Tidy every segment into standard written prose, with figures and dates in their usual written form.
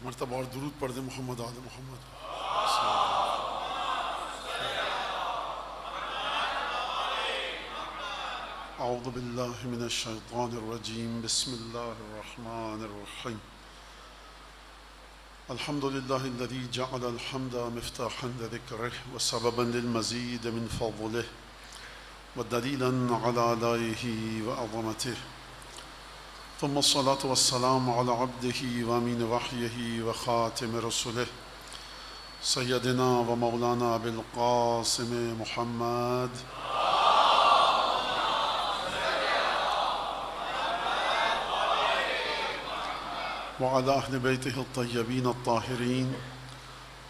مرتبہ اور درود پڑھ دیں محمد آل محمد. اعوذ باللہ من الشیطان الرجیم. بسم اللہ الرحمن الرحیم. الحمد للہ الذی جعل الحمد مفتاحا لذکرہ وسببا للمزید من فضلہ ودلیلا علی آلائہ وعظمتہ. ثم الصلاة والسلام على عبده وامین وحیہ وخاتم رسلہ سیدنا و مولانا بالقاسم محمد وعلى أهل بيته الطيبين الطاهرين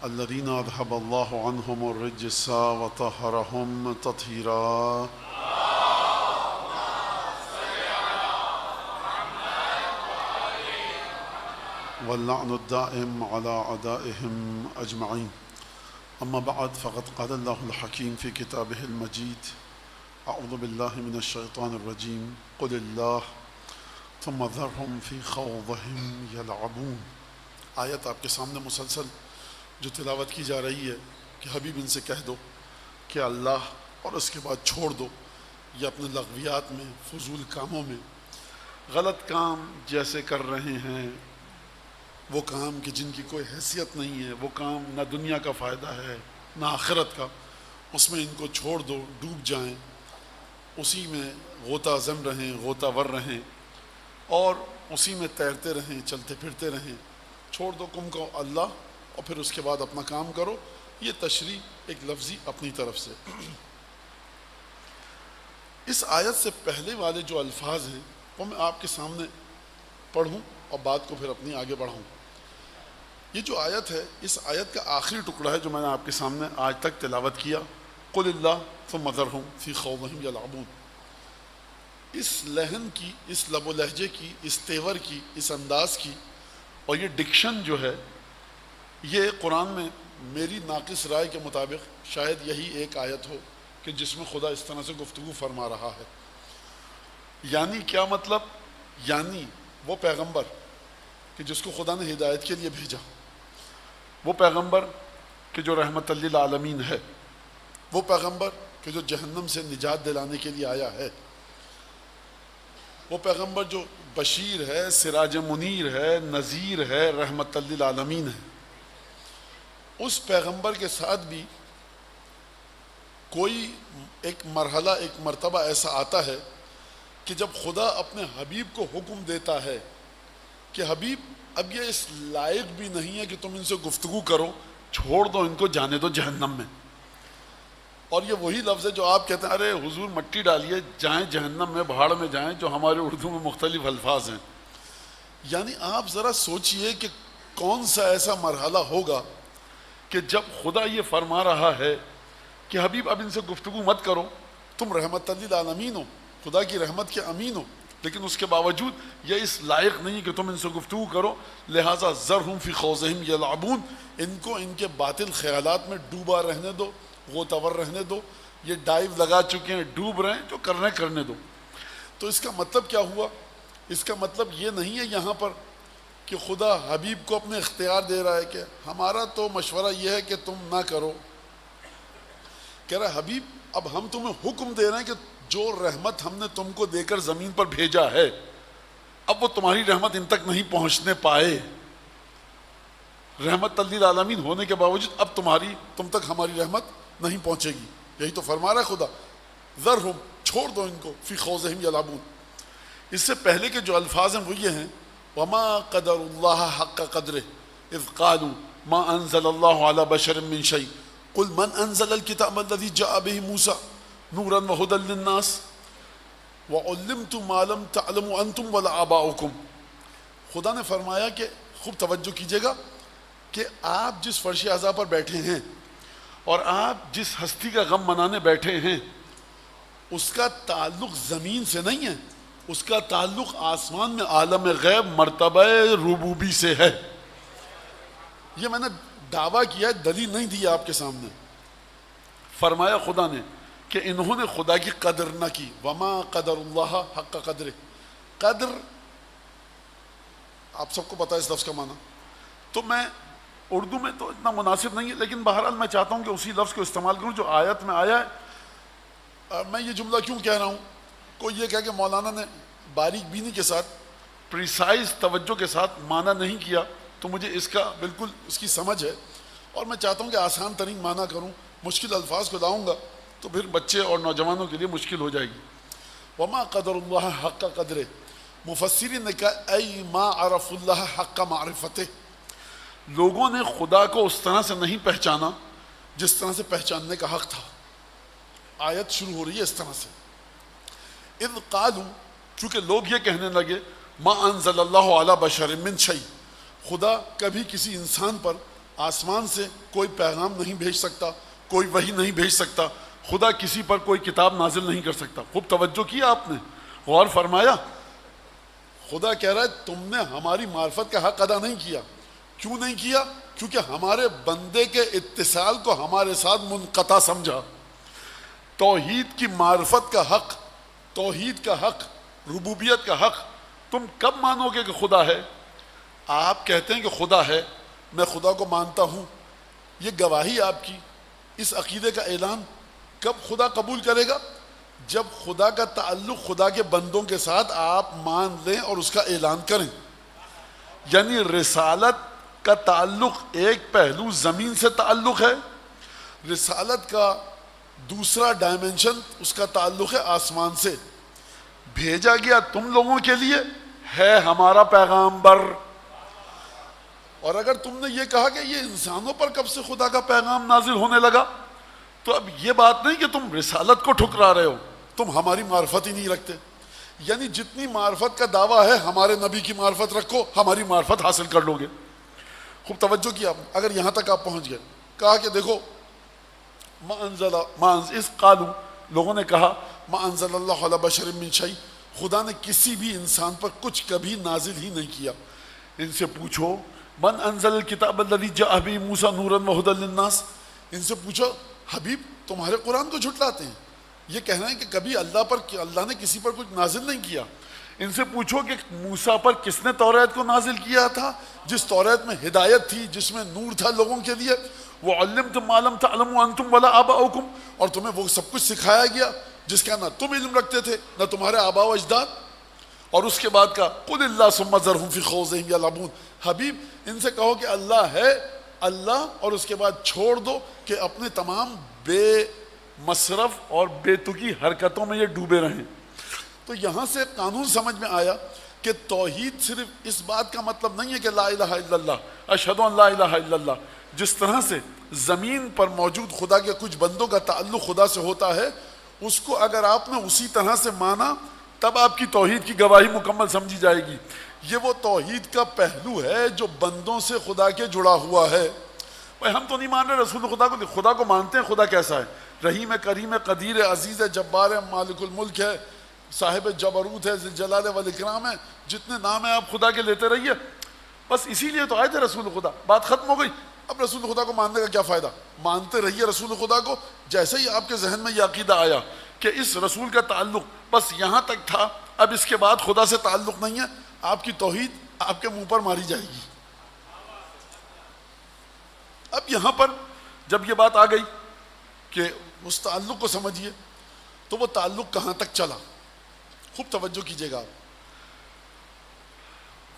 الذين أذهب الله عنهم الرجس وطهرهم تطهيرا. واللعن الدائم على أعدائهم أجمعين. أما بعد فقد قال الله الحكيم في كتابه المجيد أعوذ بالله من الشيطان الرجيم قل الله ثم ذرهم في خوضهم يلعبون. آیت آپ کے سامنے مسلسل جو تلاوت کی جا رہی ہے کہ حبیب ان سے کہہ دو کہ اللہ اور اس کے بعد چھوڑ دو یہ اپنے لغویات میں فضول کاموں میں غلط کام جیسے کر رہے ہیں، وہ کام کہ جن کی کوئی حیثیت نہیں ہے، وہ کام نہ دنیا کا فائدہ ہے نہ آخرت کا، اس میں ان کو چھوڑ دو، ڈوب جائیں، اسی میں غوطہ زن رہیں، غوطہ ور رہیں اور اسی میں تیرتے رہیں، چلتے پھرتے رہیں. چھوڑ دو کم کو اللہ اور پھر اس کے بعد اپنا کام کرو. یہ تشریح ایک لفظی اپنی طرف سے. اس آیت سے پہلے والے جو الفاظ ہیں وہ میں آپ کے سامنے پڑھوں اور بات کو پھر اپنی آگے بڑھاؤں. یہ جو آیت ہے، اس آیت کا آخری ٹکڑا ہے جو میں نے آپ کے سامنے آج تک تلاوت کیا. قل اللہ ثم ذرہم فی خوضہم یلعبون. اس لہن کی، اس لب و لہجے کی، اس تیور کی، اس انداز کی اور یہ ڈکشن جو ہے، یہ قرآن میں میری ناقص رائے کے مطابق شاید یہی ایک آیت ہو کہ جس میں خدا اس طرح سے گفتگو فرما رہا ہے. یعنی کیا مطلب؟ یعنی وہ پیغمبر کہ جس کو خدا نے ہدایت کے لیے بھیجا، وہ پیغمبر کہ جو رحمت للعالمین ہے، وہ پیغمبر کہ جو جہنم سے نجات دلانے کے لیے آیا ہے، وہ پیغمبر جو بشیر ہے، سراج منیر ہے، نذیر ہے، رحمت للعالمین ہے. اس پیغمبر کے ساتھ بھی کوئی ایک مرحلہ، ایک مرتبہ ایسا آتا ہے کہ جب خدا اپنے حبیب کو حکم دیتا ہے کہ حبیب اب یہ اس لائق بھی نہیں ہے کہ تم ان سے گفتگو کرو، چھوڑ دو ان کو، جانے دو جہنم میں. اور یہ وہی لفظ ہے جو آپ کہتے ہیں ارے حضور مٹی ڈالیے، جائیں جہنم میں، بھاڑ میں جائیں، جو ہمارے اردو میں مختلف الفاظ ہیں. یعنی آپ ذرا سوچئے کہ کون سا ایسا مرحلہ ہوگا کہ جب خدا یہ فرما رہا ہے کہ حبیب اب ان سے گفتگو مت کرو، تم رحمت للعالمین ہو، خدا کی رحمت کے امین ہو، لیکن اس کے باوجود یہ اس لائق نہیں کہ تم ان سے گفتگو کرو، لہٰذا ذرہم فی خوضہم یلعبون. ان کو ان کے باطل خیالات میں ڈوبا رہنے دو، غوطہ ور رہنے دو. یہ ڈائیو لگا چکے ہیں، ڈوب رہے ہیں، جو کرنے دو. تو اس کا مطلب کیا ہوا؟ اس کا مطلب یہ نہیں ہے یہاں پر کہ خدا حبیب کو اپنے اختیار دے رہا ہے کہ ہمارا تو مشورہ یہ ہے کہ تم نہ کرو. کہہ رہا ہے حبیب اب ہم تمہیں حکم دے رہے ہیں کہ جو رحمت ہم نے تم کو دے کر زمین پر بھیجا ہے، اب وہ تمہاری رحمت ان تک نہیں پہنچنے پائے. رحمت للعالمین ہونے کے باوجود اب تم تک ہماری رحمت نہیں پہنچے گی. یہی تو فرما رہا ہے خدا، ذرہم، چھوڑ دو ان کو، فی خوضہم یلعبون. اس سے پہلے کے جو الفاظ ہیں وہ یہ ہیں وما قدر اللہ حق قدرہ اذ قالوا ما انزل اللہ علی بشر من شیء قل من انزل الکتاب الذی جاء بہ موسیٰ نورا وہدی للناس وعلمتم ما لم تعلموا انتم ولا آباؤکم. خدا نے فرمایا کہ خوب توجہ کیجئے گا کہ آپ جس فرش اعضاء پر بیٹھے ہیں اور آپ جس ہستی کا غم منانے بیٹھے ہیں، اس کا تعلق زمین سے نہیں ہے، اس کا تعلق آسمان میں عالم غیب مرتبہ ربوبی سے ہے. یہ میں نے دعویٰ کیا ہے، دلیل نہیں دی آپ کے سامنے. فرمایا خدا نے کہ انہوں نے خدا کی قدر نہ کی. وما قدر اللہ حق قدر. قدر آپ سب کو پتا ہے اس لفظ کا معنی. تو میں اردو میں تو اتنا مناسب نہیں ہے، لیکن بہرحال میں چاہتا ہوں کہ اسی لفظ کو استعمال کروں جو آیت میں آیا ہے۔ میں یہ جملہ کیوں کہہ رہا ہوں؟ کوئی یہ کہہ کہ مولانا نے باریک بینی کے ساتھ، پریسائز توجہ کے ساتھ معنی نہیں کیا، تو مجھے اس کا بالکل اس کی سمجھ ہے، اور میں چاہتا ہوں کہ آسان ترین معنی کروں، مشکل الفاظ کو لاؤں گا تو پھر بچے اور نوجوانوں کے لیے مشکل ہو جائے گی۔ وما قدر اللہ حق قدرے، مفسرین نے کہا ای ما عرف اللہ حق معرفتہ، لوگوں نے خدا کو اس طرح سے نہیں پہچانا جس طرح سے پہچاننے کا حق تھا۔ آیت شروع ہو رہی ہے اس طرح سے، اذ قالوا، چونکہ لوگ یہ کہنے لگے ما انزل اللہ علی بشر من شیء، خدا کبھی کسی انسان پر آسمان سے کوئی پیغام نہیں بھیج سکتا، کوئی وحی نہیں بھیج سکتا، خدا کسی پر کوئی کتاب نازل نہیں کر سکتا۔ خوب توجہ کیا آپ نے، غور فرمایا، خدا کہہ رہا ہے تم نے ہماری معرفت کا حق ادا نہیں کیا۔ کیوں نہیں کیا؟ کیونکہ ہمارے بندے کے اتصال کو ہمارے ساتھ منقطع سمجھا۔ توحید کی معرفت کا حق، توحید کا حق، ربوبیت کا حق تم کب مانو گے کہ خدا ہے؟ آپ کہتے ہیں کہ خدا ہے، میں خدا کو مانتا ہوں، یہ گواہی آپ کی، اس عقیدے کا اعلان کب خدا قبول کرے گا؟ جب خدا کا تعلق خدا کے بندوں کے ساتھ آپ مان لیں اور اس کا اعلان کریں۔ یعنی رسالت کا تعلق ایک پہلو زمین سے تعلق ہے، رسالت کا دوسرا ڈائمنشن اس کا تعلق ہے آسمان سے۔ بھیجا گیا تم لوگوں کے لیے ہے ہمارا پیغامبر، اور اگر تم نے یہ کہا کہ یہ انسانوں پر کب سے خدا کا پیغام نازل ہونے لگا، تو اب یہ بات نہیں کہ تم رسالت کو ٹھکرا رہے ہو، تم ہماری معرفت ہی نہیں رکھتے۔ یعنی جتنی معرفت کا دعویٰ ہے ہمارے نبی کی معرفت رکھو، ہماری معرفت حاصل کر لو گے۔ خوب توجہ کیا آپ نے، اگر یہاں تک آپ پہنچ گئے، کہا کہ دیکھو اس قالو، لوگوں نے کہا ما انزل اللہ علی بشر من شیء، خدا نے کسی بھی انسان پر کچھ کبھی نازل ہی نہیں کیا۔ ان سے پوچھو من انزل الکتاب الذی جاء به موسیٰ نورا وہدی للناس، ان سے پوچھو حبیب تمہارے قرآن کو جھٹلاتے ہیں، یہ کہہ رہے ہیں کہ کبھی اللہ نے کسی پر کچھ نازل نہیں کیا۔ ان سے پوچھو کہ موسیٰ پر کس نے توریت کو نازل کیا تھا، جس توریت میں ہدایت تھی، جس میں نور تھا لوگوں کے لیے، وَعَلِّمْتُم مَا لَمْ تَعْلَمُوا أَنْتُمْ وَلَا آبَاؤُكُمْ، اور تمہیں وہ سب کچھ سکھایا گیا جس کا نہ تم علم رکھتے تھے نہ تمہارے آباء و اجداد۔ اور اس کے بعد کا قُلِ اللَّهُ ثُمَّ ذَرْهُمْ فِي خَوْضِهِمْ يَلْعَبُونَ، حبیب ان سے کہو کہ اللہ ہے اللہ، اور اس کے بعد چھوڑ دو کہ اپنے تمام بے مصرف اور بے تکی حرکتوں میں یہ ڈوبے رہیں۔ تو یہاں سے قانون سمجھ میں آیا کہ توحید صرف اس بات کا مطلب نہیں ہے کہ لا الہ الا اللہ، اشہد ان لا الہ الا اللہ۔ جس طرح سے زمین پر موجود خدا کے کچھ بندوں کا تعلق خدا سے ہوتا ہے، اس کو اگر آپ نے اسی طرح سے مانا تب آپ کی توحید کی گواہی مکمل سمجھی جائے گی۔ یہ وہ توحید کا پہلو ہے جو بندوں سے خدا کے جڑا ہوا ہے۔ بھائی ہم تو نہیں مان رہے رسول خدا کو، خدا کو مانتے ہیں، خدا کیسا ہے، رحیم ہے، کریم ہے، قدیر ہے، عزیز ہے، جبار ہے، مالک الملک ہے، صاحب جبروت ہے، ذی الجلال والاکرام ہے، جتنے نام ہیں آپ خدا کے لیتے رہیے، بس اسی لیے تو آئے تھے رسول خدا، بات ختم ہو گئی۔ اب رسول خدا کو ماننے کا کیا فائدہ؟ مانتے رہیے رسول خدا کو۔ جیسے ہی آپ کے ذہن میں یہ عقیدہ آیا کہ اس رسول کا تعلق بس یہاں تک تھا، اب اس کے بعد خدا سے تعلق نہیں ہے، آپ کی توحید آپ کے منہ پر ماری جائے گی۔ اب یہاں پر جب یہ بات آ گئی کہ اس تعلق کو سمجھیے، تو وہ تعلق کہاں تک چلا؟ خوب توجہ کیجئے گا آپ،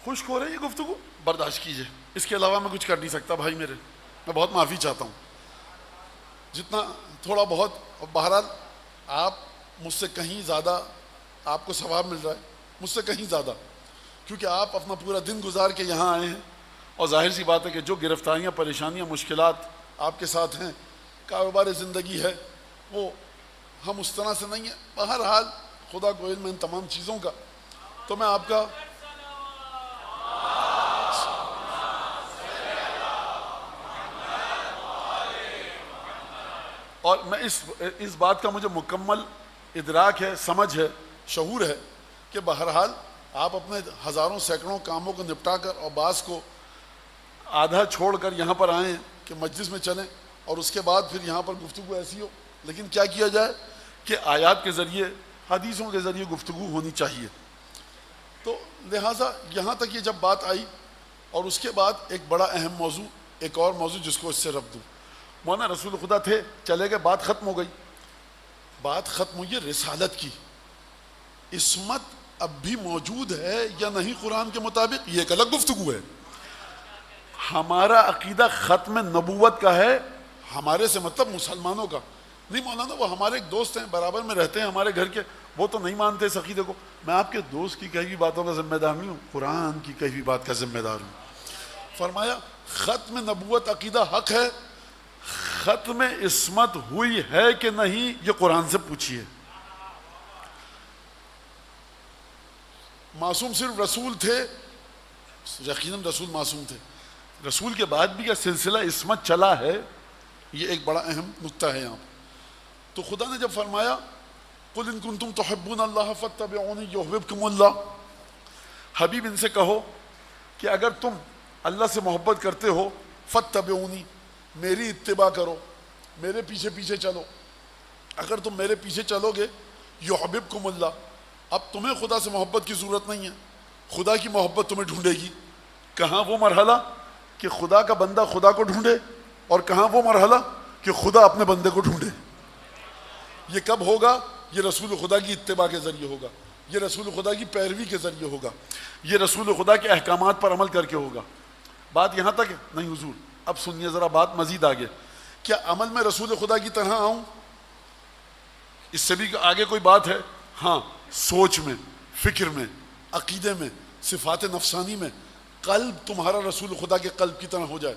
خشک ہو رہی ہے گفتگو، برداشت کیجئے، اس کے علاوہ میں کچھ کر نہیں سکتا بھائی میرے، میں بہت معافی چاہتا ہوں، جتنا تھوڑا بہت، بہرحال آپ مجھ سے کہیں زیادہ آپ کو ثواب مل رہا ہے، مجھ سے کہیں زیادہ، کیونکہ آپ اپنا پورا دن گزار کے یہاں آئے ہیں، اور ظاہر سی بات ہے کہ جو گرفتاریاں، پریشانیاں، مشکلات آپ کے ساتھ ہیں، کاروبار زندگی ہے، وہ ہم اس طرح سے نہیں ہیں۔ بہرحال خدا کو علم ہے ان تمام چیزوں کا، تو میں آپ کا اور میں اس بات کا مجھے مکمل ادراک ہے، سمجھ ہے، شعور ہے کہ بہرحال آپ اپنے ہزاروں سینکڑوں کاموں کو نپٹا کر اور بعض کو آدھا چھوڑ کر یہاں پر آئیں کہ مجلس میں چلیں، اور اس کے بعد پھر یہاں پر گفتگو ایسی ہو، لیکن کیا کیا جائے کہ آیات کے ذریعے، حدیثوں کے ذریعے گفتگو ہونی چاہیے۔ تو لہٰذا یہاں تک یہ جب بات آئی اور اس کے بعد ایک بڑا اہم موضوع، ایک اور موضوع جس کو اس سے ربط دوں. مولانا رسول خدا تھے، چلے گئے، بات ختم ہو گئی. بات ختم ہوئی ہے رسالت کی. عصمت اب بھی موجود ہے یا نہیں قرآن کے مطابق، یہ ایک الگ گفتگو ہے. ہمارا عقیدہ ختم نبوت کا ہے، ہمارے سے مطلب مسلمانوں کا نہیں. مولانا وہ ہمارے ایک دوست ہیں، برابر میں رہتے ہیں ہمارے گھر کے، وہ تو نہیں مانتے اس عقیدے کو. میں آپ کے دوست کی کہی ہوئی باتوں کا ذمہ دار نہیں ہوں، قرآن کی کہی ہوئی بات کا ذمہ دار ہوں. فرمایا ختم نبوت عقیدہ حق ہے، ختم عصمت ہوئی ہے کہ نہیں یہ قرآن سے پوچھیے. معصوم صرف رسول تھے، یقیناً رسول معصوم تھے، رسول کے بعد بھی یہ سلسلہ عصمت چلا ہے، یہ ایک بڑا اہم نقطہ ہے یہاں پر. تو خدا نے جب فرمایا قل ان کنتم تحبون اللہ فاتبعونی یحببکم اللہ، حبیب ان سے کہو کہ اگر تم اللہ سے محبت کرتے ہو فاتبعونی، میری اتباع کرو، میرے پیچھے پیچھے چلو. اگر تم میرے پیچھے چلو گے یحببکم اللہ، اب تمہیں خدا سے محبت کی ضرورت نہیں ہے، خدا کی محبت تمہیں ڈھونڈے گی. کہاں وہ مرحلہ کہ خدا کا بندہ خدا کو ڈھونڈے، اور کہاں وہ مرحلہ کہ خدا اپنے بندے کو ڈھونڈے. یہ کب ہوگا؟ یہ رسول خدا کی اتباع کے ذریعے ہوگا، یہ رسول خدا کی پیروی کے ذریعے ہوگا، یہ رسول خدا کے احکامات پر عمل کر کے ہوگا. بات یہاں تک ہے؟ نہیں حضور، اب سنیے ذرا بات مزید آگے. کیا عمل میں رسول خدا کی طرح آؤں؟ اس سے بھی آگے کوئی بات ہے؟ ہاں، سوچ میں، فکر میں، عقیدے میں، صفات نفسانی میں قلب تمہارا رسول خدا کے قلب کی طرح ہو جائے.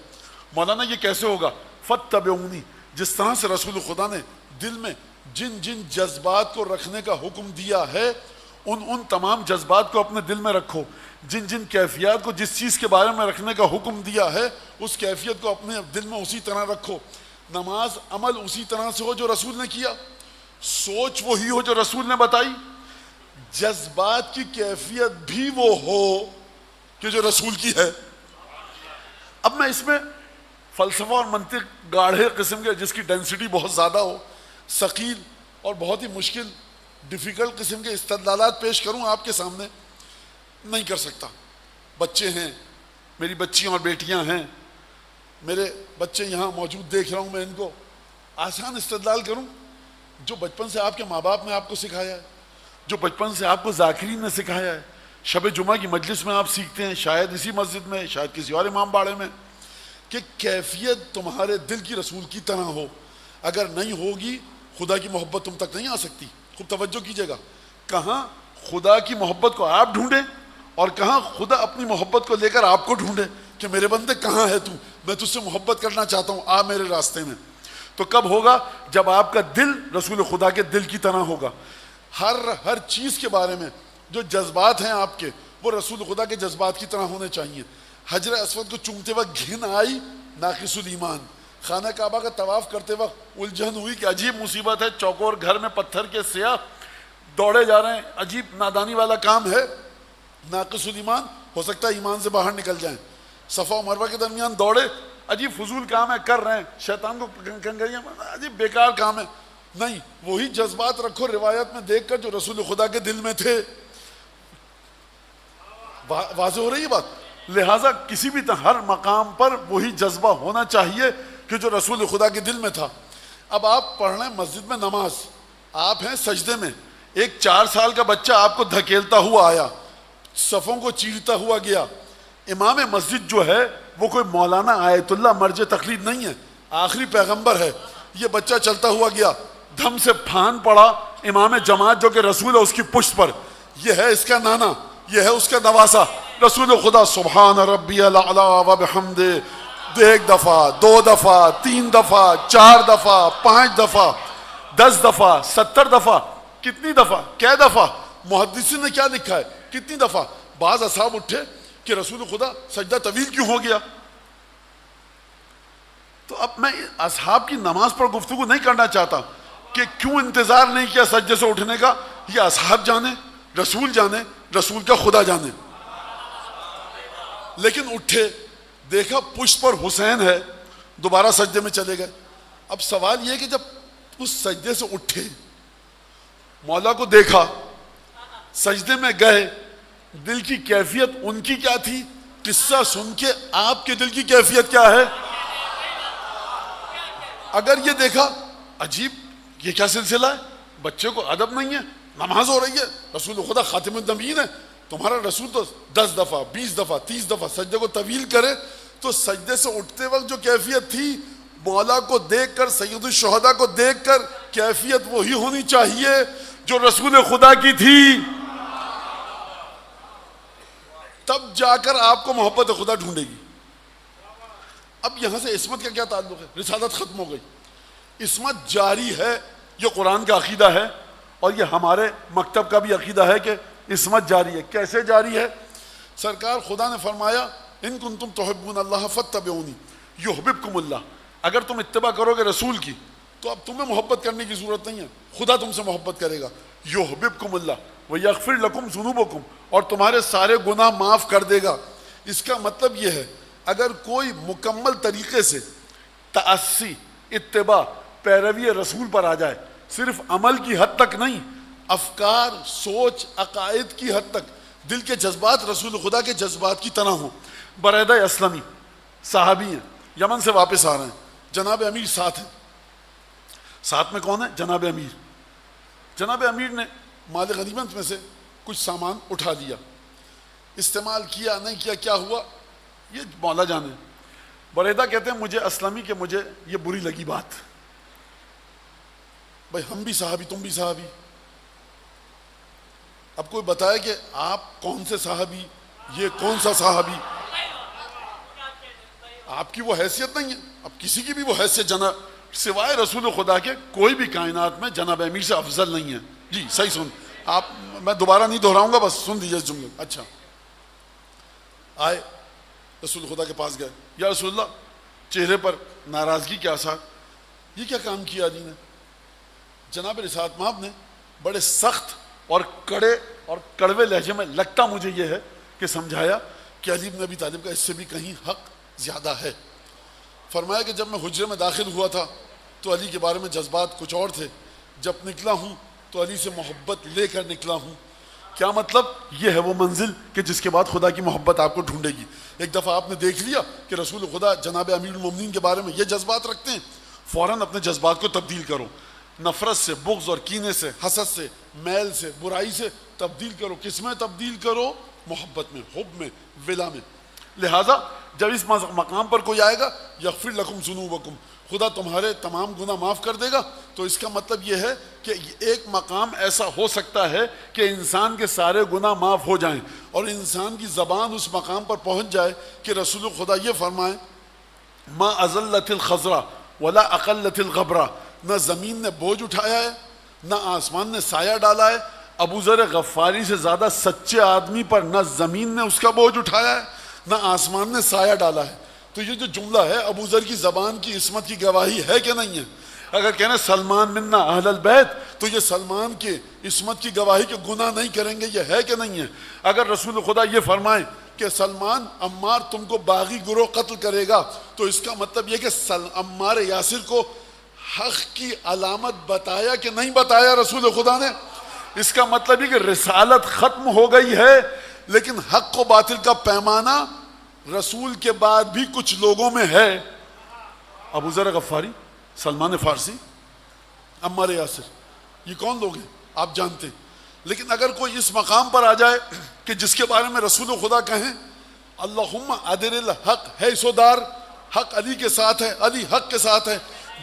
مولانا یہ کیسے ہوگا؟ فاتبعونی، جس طرح سے رسول خدا نے دل میں جن جن جذبات کو رکھنے کا حکم دیا ہے ان تمام جذبات کو اپنے دل میں رکھو. جن جن کیفیات کو جس چیز کے بارے میں رکھنے کا حکم دیا ہے اس کیفیت کو اپنے دل میں اسی طرح رکھو. نماز عمل اسی طرح سے ہو جو رسول نے کیا، سوچ وہی ہو جو رسول نے بتائی، جذبات کی کیفیت بھی وہ ہو کہ جو رسول کی ہے. اب میں اس میں فلسفہ اور منطق گاڑھے قسم کے، جس کی ڈینسٹی بہت زیادہ ہو، ثقیل اور بہت ہی مشکل ڈیفیکلٹ قسم کے استدلالات پیش کروں آپ کے سامنے، نہیں کر سکتا. بچے ہیں، میری بچیاں اور بیٹیاں ہیں، میرے بچے یہاں موجود دیکھ رہا ہوں، میں ان کو آسان استدلال کروں جو بچپن سے آپ کے ماں باپ نے آپ کو سکھایا ہے، جو بچپن سے آپ کو ذاکرین نے سکھایا ہے، شب جمعہ کی مجلس میں آپ سیکھتے ہیں، شاید اسی مسجد میں، شاید کسی اور امام باڑے میں، کہ کیفیت تمہارے دل کی رسول کی طرح ہو. اگر نہیں ہوگی خدا کی محبت تم تک نہیں آ سکتی. خوب توجہ کیجئے گا، کہاں خدا کی محبت کو آپ ڈھونڈیں اور کہاں خدا اپنی محبت کو لے کر آپ کو ڈھونڈے کہ میرے بندے کہاں ہے تو، میں تجھ سے محبت کرنا چاہتا ہوں، آ میرے راستے میں. تو کب ہوگا؟ جب آپ کا دل رسول خدا کے دل کی طرح ہوگا. ہر چیز کے بارے میں جو جذبات ہیں آپ کے، وہ رسول خدا کے جذبات کی طرح ہونے چاہیے. حجر اسود کو چومتے وقت گھن آئی، ناقص الایمان. خانہ کعبہ کا طواف کرتے وقت الجھن ہوئی کہ عجیب مصیبت ہے، چوکور گھر میں پتھر کے سیاہ دوڑے جا رہے ہیں، عجیب نادانی والا کام ہے، ناقص الایمان، ہو سکتا ہے ایمان سے باہر نکل جائیں. صفا و مروہ کے درمیان دوڑے، عجیب فضول کام ہے، کر رہے ہیں، شیطان کو کنگریاں، عجیب بیکار کام ہے. نہیں، وہی جذبات رکھو روایت میں دیکھ کر جو رسول خدا کے دل میں تھے. واضح ہو رہی ہے بات؟ لہٰذا کسی بھی ہر مقام پر وہی جذبہ ہونا چاہیے کہ جو رسول خدا کے دل میں تھا. اب آپ پڑھ رہے ہیں مسجد میں نماز، آپ ہیں سجدے میں، ایک 4 سال کا بچہ آپ کو دھکیلتا ہوا آیا، صفوں کو چیرتا ہوا گیا. امام مسجد جو ہے وہ کوئی مولانا آیت اللہ مرجع تقلید نہیں ہے، آخری پیغمبر ہے. یہ بچہ چلتا ہوا گیا، دھم سے پھان پڑا امام جماعت جو کہ رسول ہے اس کی پشت پر. یہ ہے اس کا نانا، یہ ہے اس کا نواسا. رسول خدا سبحان ربی الاعلی و بحمدہ 1 دفعہ، 2 دفعہ، 3 دفعہ، 4 دفعہ، 5 دفعہ، 10 دفعہ، 70 دفعہ. کتنی دفعہ؟ کیا دفعہ؟ محدثین نے کیا لکھا ہے کتنی دفعہ؟ بعض اصحاب اٹھے کہ رسول خدا سجدہ طویل کیوں ہو گیا. تو اب میں اصحاب کی نماز پر گفتگو نہیں کرنا چاہتا کہ کیوں انتظار نہیں کیا سجدے سے اٹھنے کا. یہ اصحاب جانے، رسول جانے، رسول کا خدا جانے. لیکن اٹھے، دیکھا پشت پر حسین ہے، دوبارہ سجدے میں چلے گئے. اب سوال یہ کہ جب اس سجدے سے اٹھے، مولا کو دیکھا، سجدے میں گئے، دل کی کیفیت ان کی کیا تھی، قصہ سن کے آپ کے دل کی کیفیت کیا ہے؟ اگر یہ دیکھا عجیب یہ کیا سلسلہ ہے، بچے کو ادب نہیں ہے، نماز ہو رہی ہے، رسول خدا خاتم النبیین ہے، تمہارا رسول تو 10 دفعہ 20 دفعہ 30 دفعہ سجدے کو طویل کرے، تو سجدے سے اٹھتے وقت جو کیفیت تھی مولا کو دیکھ کر، سید الشہداء کو دیکھ کر، کیفیت وہی ہونی چاہیے جو رسول خدا کی تھی. تب جا کر آپ کو محبت خدا ڈھونڈے گی. اب یہاں سے عصمت کا کیا تعلق ہے؟ رسالت ختم ہو گئی، عصمت جاری ہے. یہ قرآن کا عقیدہ ہے اور یہ ہمارے مکتب کا بھی عقیدہ ہے کہ عصمت جاری ہے. کیسے جاری ہے؟ سرکار خدا نے فرمایا ان کنتم تحبون اللہ فاتبعونی یحببکم اللہ. اگر تم اتباع کرو گے رسول کی تو اب تمہیں محبت کرنے کی ضرورت نہیں ہے، خدا تم سے محبت کرے گا. یحببکم اللہ ویغفر لکم ذنوبکم، اور تمہارے سارے گناہ معاف کر دے گا. اس کا مطلب یہ ہے اگر کوئی مکمل طریقے سے تأسی، اتباع، پیروی رسول پر آ جائے، صرف عمل کی حد تک نہیں، افکار، سوچ، عقائد کی حد تک، دل کے جذبات رسول خدا کے جذبات کی طرح ہوں. بریدہ اسلمی صحابی ہیں، یمن سے واپس آ رہے ہیں، جناب امیر ساتھ ہیں. ساتھ میں کون ہے؟ جناب امیر. جناب امیر نے مال غنیمت میں سے کچھ سامان اٹھا لیا، استعمال کیا نہیں کیا، کیا ہوا یہ مولا جانے. بریدہ کہتے ہیں مجھے اسلمی کہ مجھے یہ بری لگی بات. بھائی ہم بھی صحابی، تم بھی صحابی، اب کوئی بتائے کہ آپ کون سے صحابی، یہ کون سا صحابی؟ آپ کی وہ حیثیت نہیں ہے. اب کسی کی بھی وہ حیثیت جناب سوائے رسول خدا کے کوئی بھی کائنات میں جناب امیر سے افضل نہیں ہے. جی صحیح سن آپ، میں دوبارہ نہیں دہراؤں گا، بس سن دیجیے اس جملے. اچھا آئے رسول خدا کے پاس گئے، یا رسول اللہ، چہرے پر ناراضگی کے آثار، یہ کیا کام کیا علی نے؟ جناب رسالت مآب نے بڑے سخت اور کڑے اور کڑوے لہجے میں، لگتا مجھے یہ ہے کہ سمجھایا کہ علی بن ابی طالب کا اس سے بھی کہیں حق زیادہ ہے. فرمایا کہ جب میں حجرے میں داخل ہوا تھا تو علی کے بارے میں جذبات کچھ اور تھے، جب نکلا ہوں تو علی سے محبت لے کر نکلا ہوں. کیا مطلب؟ یہ ہے وہ منزل کہ جس کے بعد خدا کی محبت آپ کو ڈھونڈے گی. ایک دفعہ آپ نے دیکھ لیا کہ رسول خدا جناب امیر المومنین کے بارے میں یہ جذبات رکھتے ہیں، فوراً اپنے جذبات کو تبدیل کرو. نفرت سے، بغض اور کینے سے، حسد سے، میل سے، برائی سے تبدیل کرو. کس میں تبدیل کرو؟ محبت میں، حب میں، ولا میں. لہٰذا جب اس مقام پر کوئی آئے گا یغفر لکم ذنوبکم، خدا تمہارے تمام گناہ معاف کر دے گا، تو اس کا مطلب یہ ہے کہ ایک مقام ایسا ہو سکتا ہے کہ انسان کے سارے گناہ معاف ہو جائیں اور انسان کی زبان اس مقام پر پہنچ جائے کہ رسول خدا یہ فرمائیں ما ازلت الخضرا ولا اقلت الغبرا، نہ زمین نے بوجھ اٹھایا ہے نہ آسمان نے سایہ ڈالا ہے. ابو ذر غفاری سے زیادہ سچے آدمی پر نہ زمین نے اس کا بوجھ اٹھایا ہے نہ آسمان نے سایہ ڈالا ہے. تو یہ جو جملہ ہے ابو ذر کی زبان کی عصمت کی گواہی ہے کہ نہیں ہے؟ اگر کہنا سلمان منا اہل البیت تو یہ سلمان کی عصمت کی گواہی کہ گناہ نہیں کریں گے، یہ ہے کہ نہیں ہے؟ اگر رسول خدا یہ فرمائیں کہ سلمان عمار تم کو باغی گروہ قتل کرے گا، تو اس کا مطلب یہ کہ عمار یاسر کو حق کی علامت بتایا کہ نہیں بتایا رسول خدا نے؟ اس کا مطلب یہ کہ رسالت ختم ہو گئی ہے، لیکن حق و باطل کا پیمانہ رسول کے بعد بھی کچھ لوگوں میں ہے. ابو ذر غفاری، سلمان فارسی، عمار یاسر، یہ کون لوگ ہیں آپ جانتے ہیں. لیکن اگر کوئی اس مقام پر آ جائے کہ جس کے بارے میں رسول خدا کہیں اللہم ادر الحق حیث دار، حق علی کے ساتھ ہے، علی حق کے ساتھ ہے،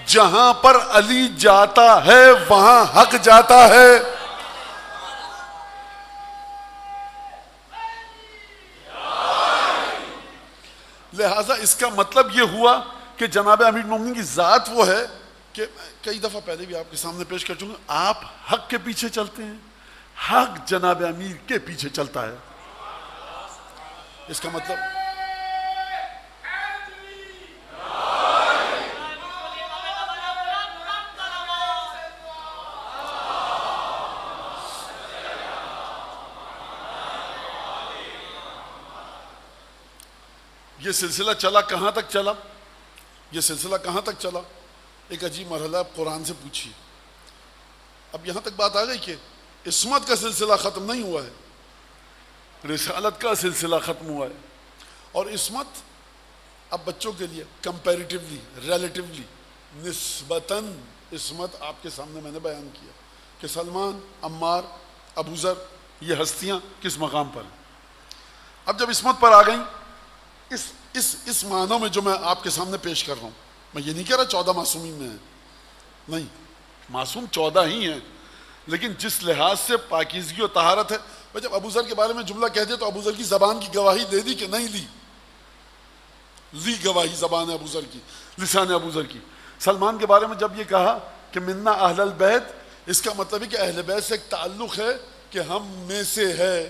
جہاں پر علی جاتا ہے وہاں حق جاتا ہے. لہٰذا اس کا مطلب یہ ہوا کہ جناب امیر المومنین کی ذات وہ ہے کہ کئی دفعہ پہلے بھی آپ کے سامنے پیش کر چکا، آپ حق کے پیچھے چلتے ہیں، حق جناب امیر کے پیچھے چلتا ہے. اس کا مطلب یہ سلسلہ چلا کہاں تک چلا؟ یہ سلسلہ کہاں تک چلا؟ ایک عجیب مرحلہ قرآن سے پوچھیے. اب یہاں تک بات آ گئی کہ عصمت کا سلسلہ ختم نہیں ہوا ہے، رسالت کا سلسلہ ختم ہوا ہے. اور عصمت اب بچوں کے لیے کمپیریٹیولی، ریلیٹیولی، نسبتاً عصمت آپ کے سامنے میں نے بیان کیا کہ سلمان، عمار، ابو ذر، یہ ہستیاں کس مقام پر ہیں۔ اب جب عصمت پر آ گئیں، اس معنی میں جو میں آپ کے سامنے پیش کر رہا ہوں، میں یہ نہیں کہہ رہا 14 معصومین میں ہیں، نہیں، معصوم 14 ہی ہیں، لیکن جس لحاظ سے پاکیزگی و طہارت ہے، جب ابو ذر کے بارے میں جملہ کہہ دیا تو ابو ذر کی زبان کی گواہی دے دی کہ نہیں لی گواہی زبان ابو ذر کی، لسان ابو ذر کی۔ سلمان کے بارے میں جب یہ کہا کہ منا اہل البیت، اس کا مطلب ہے کہ اہل بیت سے ایک تعلق ہے کہ ہم میں سے ہے۔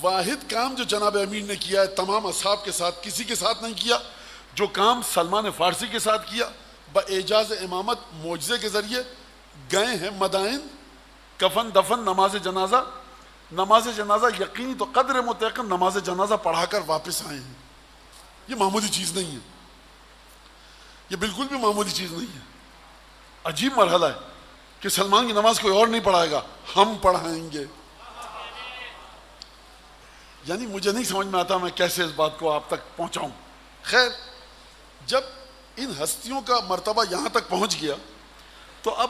واحد کام جو جناب امیر نے کیا ہے تمام اصحاب کے ساتھ، کسی کے ساتھ نہیں کیا، جو کام سلمان فارسی کے ساتھ کیا، باعجاز امامت معجزے کے ذریعے گئے ہیں مدائن، کفن دفن، نماز جنازہ یقینی تو قدر متعین نماز جنازہ پڑھا کر واپس آئے ہیں۔ یہ معمولی چیز نہیں ہے، یہ بالکل بھی معمولی چیز نہیں ہے، عجیب مرحلہ ہے کہ سلمان کی نماز کوئی اور نہیں پڑھائے گا، ہم پڑھائیں گے۔ یعنی مجھے نہیں سمجھ میں آتا میں کیسے اس بات کو آپ تک پہنچاؤں۔ خیر، جب ان ہستیوں کا مرتبہ یہاں تک پہنچ گیا تو اب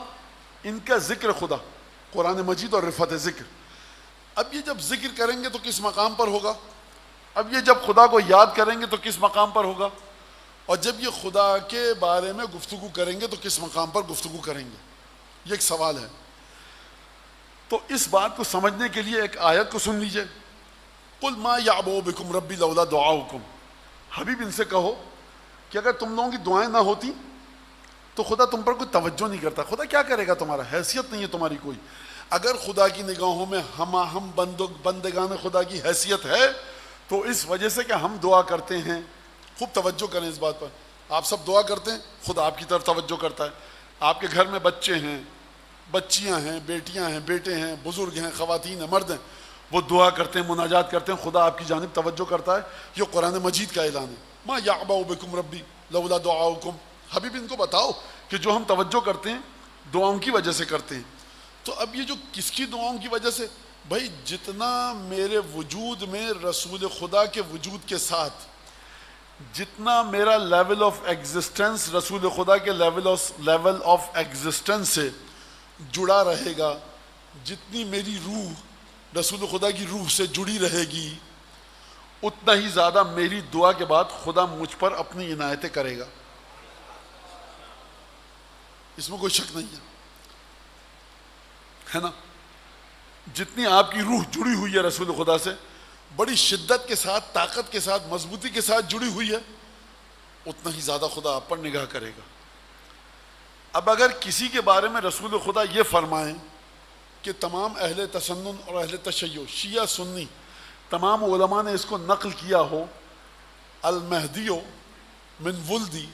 ان کا ذکر خدا، قرآن مجید اور رفعت ذکر، اب یہ جب ذکر کریں گے تو کس مقام پر ہوگا، اب یہ جب خدا کو یاد کریں گے تو کس مقام پر ہوگا، اور جب یہ خدا کے بارے میں گفتگو کریں گے تو کس مقام پر گفتگو کریں گے، یہ ایک سوال ہے۔ تو اس بات کو سمجھنے کے لیے ایک آیت کو سن لیجئے، قُلْ مَا يَعْبَؤُ بِكُمْ رَبِّي لَوْلَا دُعَاؤُكُمْ۔ حبیب ان سے کہو کہ اگر تم لوگوں کی دعائیں نہ ہوتی تو خدا تم پر کوئی توجہ نہیں کرتا۔ خدا کیا کرے گا تمہارا، حیثیت نہیں ہے تمہاری کوئی۔ اگر خدا کی نگاہوں میں ہم بندگان خدا کی حیثیت ہے تو اس وجہ سے کہ ہم دعا کرتے ہیں۔ خوب توجہ کریں اس بات پر، آپ سب دعا کرتے ہیں، خدا آپ کی طرف توجہ کرتا ہے۔ آپ کے گھر میں بچے ہیں، بچیاں ہیں، بیٹیاں ہیں، بیٹے ہیں، بزرگ ہیں، خواتین ہیں، مرد ہیں، وہ دعا کرتے ہیں، مناجات کرتے ہیں، خدا آپ کی جانب توجہ کرتا ہے۔ یہ قرآن مجید کا اعلان ہے، ما یعبأ بکم ربی لولا دعاؤکم۔ حبیب ان کو بتاؤ کہ جو ہم توجہ کرتے ہیں دعاؤں کی وجہ سے کرتے ہیں۔ تو اب یہ جو کس کی دعاؤں کی وجہ سے، بھائی جتنا میرے وجود میں رسول خدا کے وجود کے ساتھ، جتنا میرا لیول آف ایگزسٹنس رسول خدا کے لیول آف ایگزسٹنس سے جڑا رہے گا، جتنی میری روح رسول خدا کی روح سے جڑی رہے گی، اتنا ہی زیادہ میری دعا کے بعد خدا مجھ پر اپنی عنایتیں کرے گا۔ اس میں کوئی شک نہیں ہے نا؟ جتنی آپ کی روح جڑی ہوئی ہے رسول خدا سے، بڑی شدت کے ساتھ، طاقت کے ساتھ، مضبوطی کے ساتھ جڑی ہوئی ہے، اتنا ہی زیادہ خدا آپ پر نگاہ کرے گا۔ اب اگر کسی کے بارے میں رسول خدا یہ فرمائیں کہ تمام اہل تسنن اور اہل تشیع، شیعہ سنی، تمام علماء نے اس کو نقل کیا ہو، المہدی من ولدی،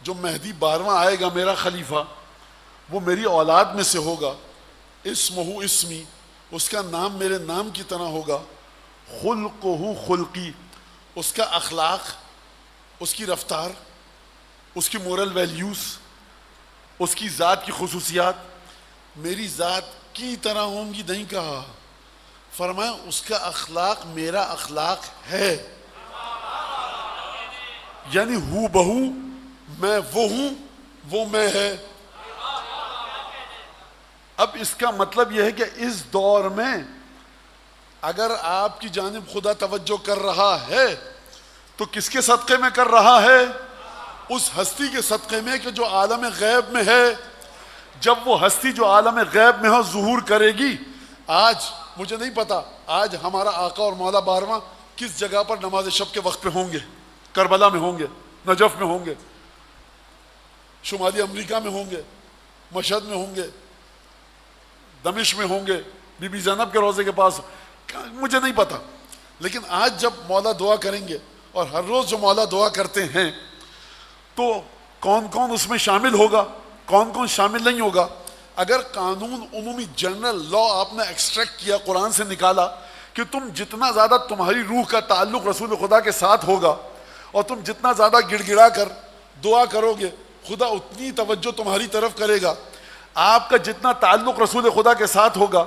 جو مہدی 12واں آئے گا میرا خلیفہ، وہ میری اولاد میں سے ہوگا، اسمہ اسمی، اس کا نام میرے نام کی طرح ہوگا، خلقہ خلقی، اس کا اخلاق، اس کی رفتار، اس کی مورل ویلیوز، اس کی ذات کی خصوصیات میری ذات کی طرح ہوں گی، نہیں کہا، فرمایا اس کا اخلاق میرا اخلاق ہے، یعنی ہو بہو میں وہ ہوں، وہ میں ہے۔ اب اس کا مطلب یہ ہے کہ اس دور میں اگر آپ کی جانب خدا توجہ کر رہا ہے تو کس کے صدقے میں کر رہا ہے؟ اس ہستی کے صدقے میں کہ جو عالم غیب میں ہے۔ جب وہ ہستی جو عالم غیب میں ہو ظہور کرے گی، آج مجھے نہیں پتا آج ہمارا آقا اور مولا 12واں کس جگہ پر نماز شب کے وقت پہ ہوں گے، کربلا میں ہوں گے، نجف میں ہوں گے، شمالی امریکہ میں ہوں گے، مشہد میں ہوں گے، دمشق میں ہوں گے، بی بی زینب کے روضے کے پاس، مجھے نہیں پتا، لیکن آج جب مولا دعا کریں گے، اور ہر روز جو مولا دعا کرتے ہیں، تو کون کون اس میں شامل ہوگا، کون کون شامل نہیں ہوگا۔ اگر قانون عمومی جنرل لا آپ نے ایکسٹریکٹ کیا، قرآن سے نکالا کہ تم جتنا زیادہ تمہاری روح کا تعلق رسول خدا کے ساتھ ہوگا اور تم جتنا زیادہ گڑ گڑا کر دعا کرو گے، خدا اتنی توجہ تمہاری طرف کرے گا۔ آپ کا جتنا تعلق رسول خدا کے ساتھ ہوگا،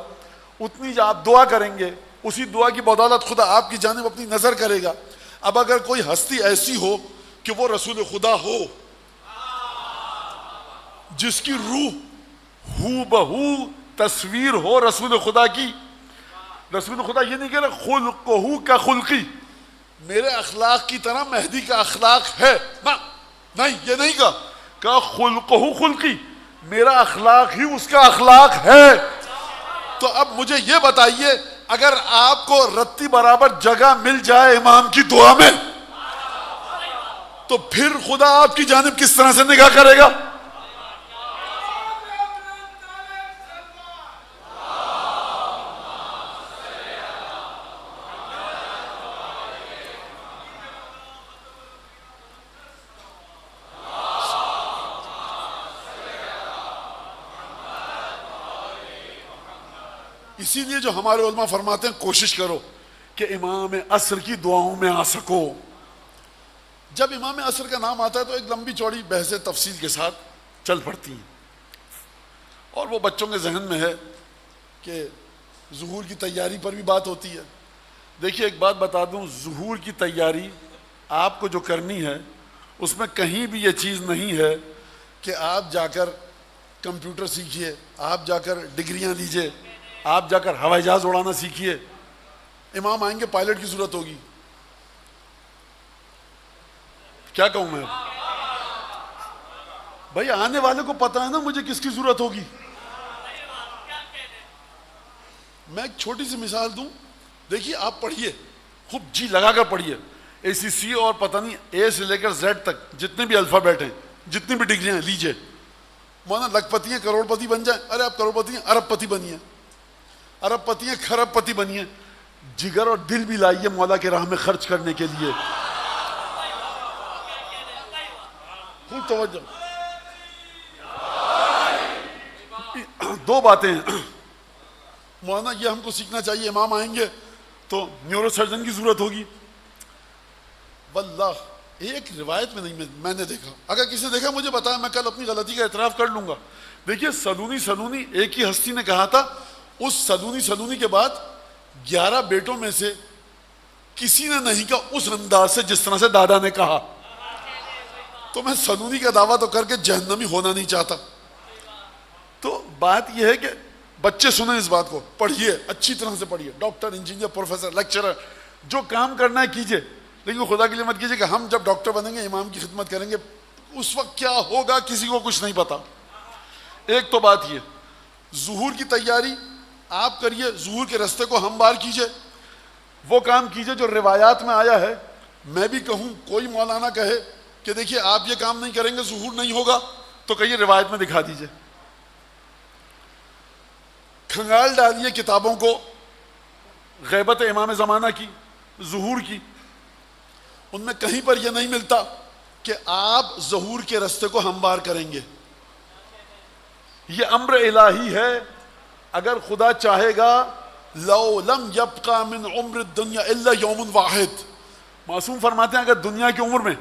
اتنی آپ دعا کریں گے، اسی دعا کی بدولت خدا آپ کی جانب اپنی نظر کرے گا۔ اب اگر کوئی ہستی ایسی ہو کہ وہ رسول خدا ہو، جس کی روح ہو بہو تصویر ہو رسول خدا کی، رسول خدا یہ نہیں کہہ رہا خلقہ کا خلقی، میرے اخلاق کی طرح مہدی کا اخلاق ہے، نہیں یہ نہیں کہا خلقہ خلقی، میرا اخلاق ہی اس کا اخلاق ہے۔ تو اب مجھے یہ بتائیے، اگر آپ کو رتی برابر جگہ مل جائے امام کی دعا میں، تو پھر خدا آپ کی جانب کس طرح سے نگاہ کرے گا؟ اسی لیے جو ہمارے علماء فرماتے ہیں کوشش کرو کہ امام عصر کی دعاؤں میں آ سکو۔ جب امام عصر کا نام آتا ہے تو ایک لمبی چوڑی بحث تفصیل کے ساتھ چل پڑتی ہیں، اور وہ بچوں کے ذہن میں ہے کہ ظہور کی تیاری پر بھی بات ہوتی ہے۔ دیکھیے ایک بات بتا دوں، ظہور کی تیاری آپ کو جو کرنی ہے اس میں کہیں بھی یہ چیز نہیں ہے کہ آپ جا کر کمپیوٹر سیکھیے، آپ جا کر ڈگریاں لیجئے، آپ جا کر ہوائی جہاز اڑانا سیکھیے۔ امام آئیں گے پائلٹ کی ضرورت ہوگی، کیا کہوں میں؟ بھائی آنے والے کو پتا ہے نا مجھے کس کی ضرورت ہوگی۔ میں ایک چھوٹی سی مثال دوں، دیکھیے آپ پڑھیے، خوب جی لگا کر پڑھیے، اے سی سی اور پتہ نہیں اے سے لے کر زیڈ تک جتنے بھی الفابیٹ ہیں، جتنی بھی ڈگریاں ہیں لیجئے، مولانا لکھ پتی ہیں کروڑ پتی بن جائیں، ارے آپ کروڑ پتی ہیں ارب پتی بنیے، ارب پتی ہیں کھرب پتی بنیے، جگر اور دل بھی لائیے مولا کے راہ میں خرچ کرنے کے لیے۔ خوب توجہ، دو باتیں ہیں مولانا یہ ہم کو سیکھنا چاہیے، امام آئیں گے تو نیورو سرجن کی ضرورت ہوگی۔ واللہ ایک روایت میں نہیں میں نے دیکھا، اگر کسی نے دیکھا مجھے بتایا، میں کل اپنی غلطی کا اعتراف کر لوں گا۔ دیکھیے سلونی ایک ہی ہستی نے کہا تھا، اس سلونی کے بعد 11 بیٹوں میں سے کسی نے نہیں کہا اس انداز سے جس طرح سے دادا نے کہا۔ تو میں سلونی کا دعویٰ تو کر کے جہنمی ہونا نہیں چاہتا۔ تو بات یہ ہے کہ بچے سنیں اس بات کو، پڑھیے اچھی طرح سے پڑھیے، ڈاکٹر انجینئر پروفیسر لیکچرر جو کام کرنا ہے کیجئے، لیکن خدا کے لیے مت کیجئے کہ ہم جب ڈاکٹر بنیں گے امام کی خدمت کریں گے، اس وقت کیا ہوگا کسی کو کچھ نہیں پتا۔ ایک تو بات یہ، ظہور کی تیاری آپ کریے، ظہور کے رستے کو ہموار کیجئے، وہ کام کیجئے جو روایات میں آیا ہے۔ میں بھی کہوں، کوئی مولانا کہے کہ دیکھیے آپ یہ کام نہیں کریں گے ظہور نہیں ہوگا، تو کہیے روایت میں دکھا دیجئے، کھنگال ڈالیے کتابوں کو، غیبت امام زمانہ کی، ظہور کی، ان میں کہیں پر یہ نہیں ملتا کہ آپ ظہور کے رستے کو ہموار کریں گے۔ یہ امر الہی ہے، اگر خدا چاہے گا لو لم یبقى من عمر الدنیا الا یوم واحد، معصوم فرماتے ہیں اگر دنیا کی عمر میں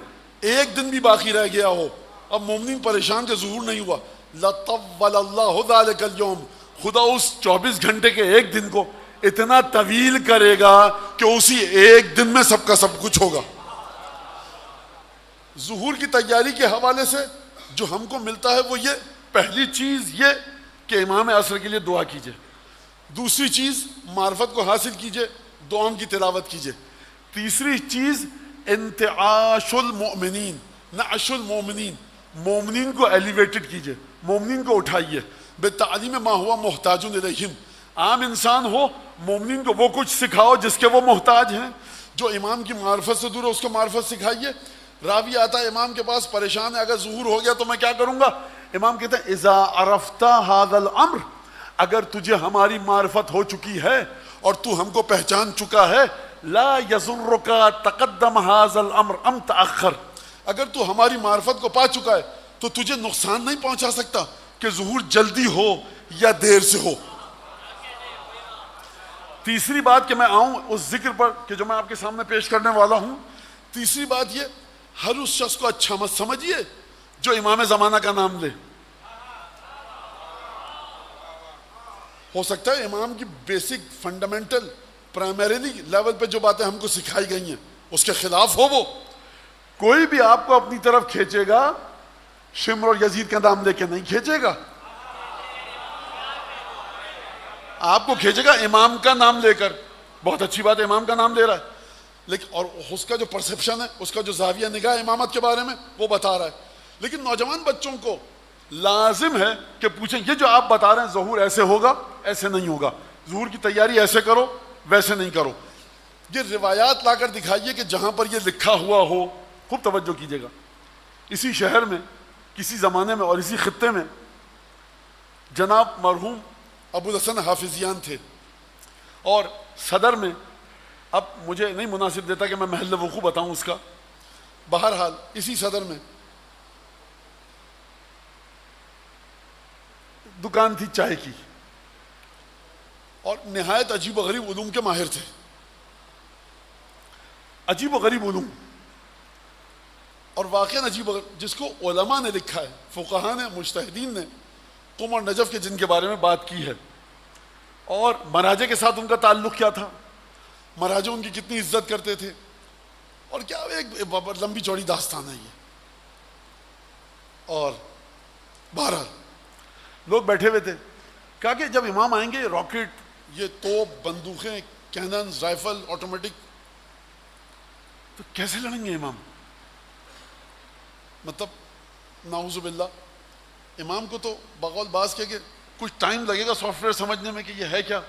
ایک دن بھی باقی رہ گیا ہو، اب مومنین پریشان کہ ظہور نہیں ہوا، لطول اللہ ذلک اليوم، خدا اس 24 گھنٹے کے ایک دن کو اتنا طویل کرے گا کہ اسی ایک دن میں سب کا سب کچھ ہوگا۔ ظہور کی تیاری کے حوالے سے جو ہم کو ملتا ہے وہ یہ، پہلی چیز یہ کہ امام عصر کے لیے دعا کیجئے، دوسری چیز معرفت کو حاصل کیجئے، دعاؤں کی تلاوت کیجئے، تیسری چیز انتعاش المؤمنین، نعش المؤمنین، مومنین کو ایلیویٹڈ کیجئے، مومنین کو اٹھائیے، بتعلیم ما ہوا محتاج الیہم، عام انسان ہو مومنین کو وہ کچھ سکھاؤ جس کے وہ محتاج ہیں، جو امام کی معرفت سے دور ہے اس کو معرفت سکھائیے۔ راوی آتا ہے امام کے پاس پریشان ہے، اگر ظہور ہو گیا تو میں کیا کروں گا؟ امام کہتے ہیں اذا عرفت هذا الامر، اگر تجھے ہماری معرفت ہو چکی ہے اور تو ہم کو پہچان چکا ہے، لا یضرک تقدم هذا الامر ام تاخر، اگر تو ہماری معرفت کو پا چکا ہے تو تجھے نقصان نہیں پہنچا سکتا کہ ظہور جلدی ہو یا دیر سے ہو۔ تیسری بات کہ میں آؤں اس ذکر پر کہ جو میں آپ کے سامنے پیش کرنے والا ہوں، تیسری بات یہ، ہر اس شخص کو اچھا مت سمجھیے جو امام زمانہ کا نام لے۔ ہو سکتا ہے امام کی بیسک فنڈامنٹل پرائمریلی لیول پہ جو باتیں ہم کو سکھائی گئی ہیں اس کے خلاف ہو وہ. کوئی بھی آپ کو اپنی طرف کھینچے گا شمر اور یزید کا نام لے کے نہیں کھینچے گا, آپ کو کھینچے گا امام کا نام لے کر. بہت اچھی بات ہے, امام کا نام لے رہا ہے, لیکن اور اس کا جو پرسپشن ہے, اس کا جو زاویہ نگاہ امامت کے بارے میں وہ بتا رہا ہے. لیکن نوجوان بچوں کو لازم ہے کہ پوچھیں یہ جو آپ بتا رہے ہیں ظہور ایسے ہوگا ایسے نہیں ہوگا, ظہور کی تیاری ایسے کرو ویسے نہیں کرو. یہ روایات لا کر دکھائیے کہ جہاں پر یہ لکھا ہوا ہو. خوب توجہ کیجیے گا, اسی شہر میں کسی زمانے میں اور اسی خطے میں جناب مرحوم ابو الحسن حافظیان تھے, اور صدر میں, اب مجھے نہیں مناسب دیتا کہ میں محل وقوع بتاؤں اس کا, بہرحال اسی صدر میں دکان تھی چائے کی, اور نہایت عجیب و غریب علوم کے ماہر تھے. عجیب و غریب علوم, اور واقعاً عجیب و غریب, جس کو علماء نے لکھا ہے, فقہاء نے, مجتہدین نے قم اور نجف کے جن کے بارے میں بات کی ہے. اور مراجع کے ساتھ ان کا تعلق کیا تھا, مراجع ان کی کتنی عزت کرتے تھے, اور کیا ایک لمبی چوڑی داستان ہے یہ. اور بہرحال لوگ بیٹھے ہوئے تھے, کہا کہ جب امام آئیں گے راکٹ, یہ توپ, بندوقیں, کیننز, رائفل, آٹومیٹک, تو کیسے لڑیں گے امام؟ مطلب نعوذ باللہ, امام کو تو بقول باز کہے کہ کچھ ٹائم لگے گا سافٹ ویئر سمجھنے میں کہ یہ ہے کیا.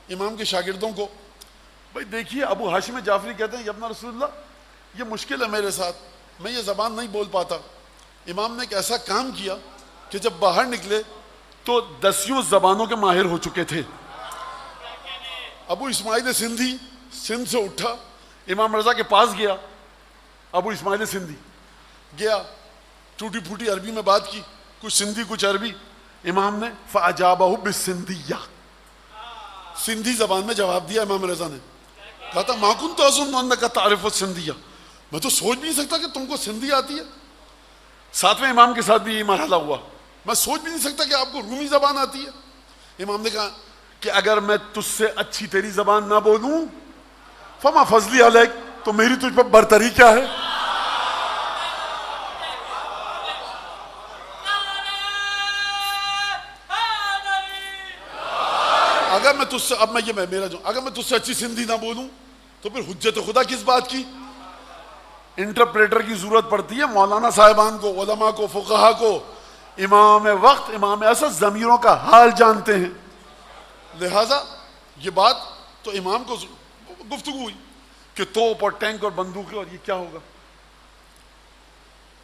امام کے شاگردوں کو, بھائی دیکھیے ابو ہاشم جعفری کہتے ہیں ابن رسول اللہ یہ مشکل ہے میرے ساتھ, میں یہ زبان نہیں بول پاتا. امام نے ایک ایسا کام کیا کہ جب باہر نکلے تو 10 زبانوں کے ماہر ہو چکے تھے. ابو اسماعیل سندھی سندھ سے اٹھا, امام رضا کے پاس گیا, ابو اسماعیل سندھی گیا, ٹوٹی پھوٹی عربی میں بات کی, کچھ سندھی کچھ عربی. امام نے فاجابہ بالسندھیہ, سندھی زبان میں جواب دیا. امام رضا نے کہا تھا ما کنت اظن انک تعرف السندھیہ, میں تو سوچ بھی نہیں سکتا کہ تم کو سندھی آتی ہے. 7ویں امام کے ساتھ بھی یہ مرحلہ ہوا, میں سوچ بھی نہیں سکتا کہ آپ کو رومی زبان آتی ہے. امام نے کہا کہ اگر میں تجھ سے اچھی تیری زبان نہ بولوں فما فضلی علیک, تو میری تجھ پر برتری کیا ہے. اگر میں تجھ سے, اب میں یہ میرا جو, اگر میں تجھ سے اچھی سندھی نہ بولوں تو پھر حجت خدا کس بات کی. انٹرپریٹر کی ضرورت پڑتی ہے مولانا صاحبان کو, علماء کو, فقہا کو. امام وقت, امام اصل ضمیروں کا حال جانتے ہیں. لہذا یہ بات تو امام کو گفتگو ہوئی کہ توپ اور ٹینک اور بندوقیں اور یہ کیا ہوگا.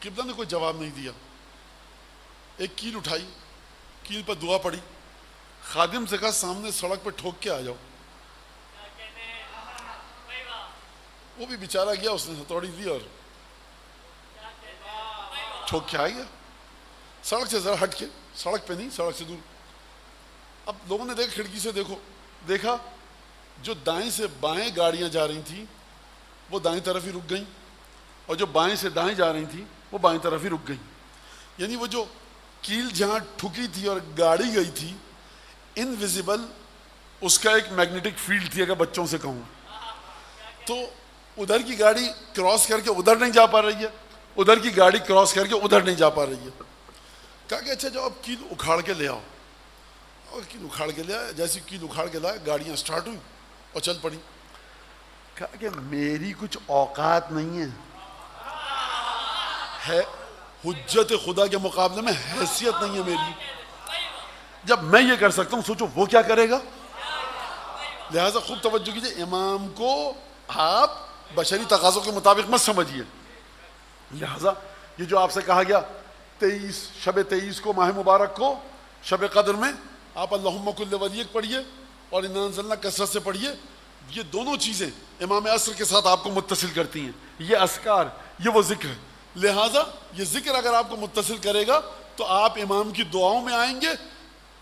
قبلہ نے کوئی جواب نہیں دیا. ایک کیل اٹھائی, کیل پر دعا پڑی, خادم سے کہا سامنے سڑک پہ ٹھوک کے آ جاؤ. وہ بھی بیچارہ گیا, اس نے ہتھوڑی دی اور ٹھوک کے آ گیا. سڑک سے ذرا ہٹ کے, سڑک پہ نہیں, سڑک سے دور. اب لوگوں نے دیکھا, کھڑکی سے دیکھا جو دائیں سے بائیں گاڑیاں جا رہی تھیں وہ دائیں طرف ہی رک گئیں, اور جو بائیں سے دائیں جا رہی تھیں وہ بائیں طرف ہی رک گئیں. یعنی وہ جو کیل جہاں ٹھکی تھی اور گاڑی گئی تھی, انویزیبل اس کا ایک میگنیٹک فیلڈ تھی. اگر بچوں سے کہوں تو ادھر کی گاڑی کراس کر کے ادھر نہیں جا پا رہی ہے, ادھر کی گاڑی کراس کر کے ادھر نہیں جا پا رہی ہے. کہا کہ اچھا جاؤ اب کیل اکھاڑ کے لے آؤ. اور کیل اکھاڑ کے لے آیا. جیسی کیل اکھاڑ کے لایا, گاڑیاں سٹارٹ ہوئی اور چل پڑی. کہا کہ میری کچھ اوقات نہیں ہے, حجت خدا کے مقابلے میں حیثیت نہیں ہے میری. جب میں یہ کر سکتا ہوں سوچو وہ کیا کرے گا. لہٰذا خوب توجہ کیجیے, امام کو آپ بشری تقاضوں کے مطابق مت سمجھیے. لہٰذا یہ جو آپ سے کہا گیا 23 23 کو ماہ مبارک کو شب قدر میں آپ اللہم کل ولیک پڑھیے اور انا انزلنا کثرت سے پڑھیے. یہ دونوں چیزیں امام عصر کے ساتھ آپ کو متصل کرتی ہیں. یہ اذکار, یہ وہ ذکر ہے. لہٰذا یہ ذکر اگر آپ کو متصل کرے گا تو آپ امام کی دعاؤں میں آئیں گے.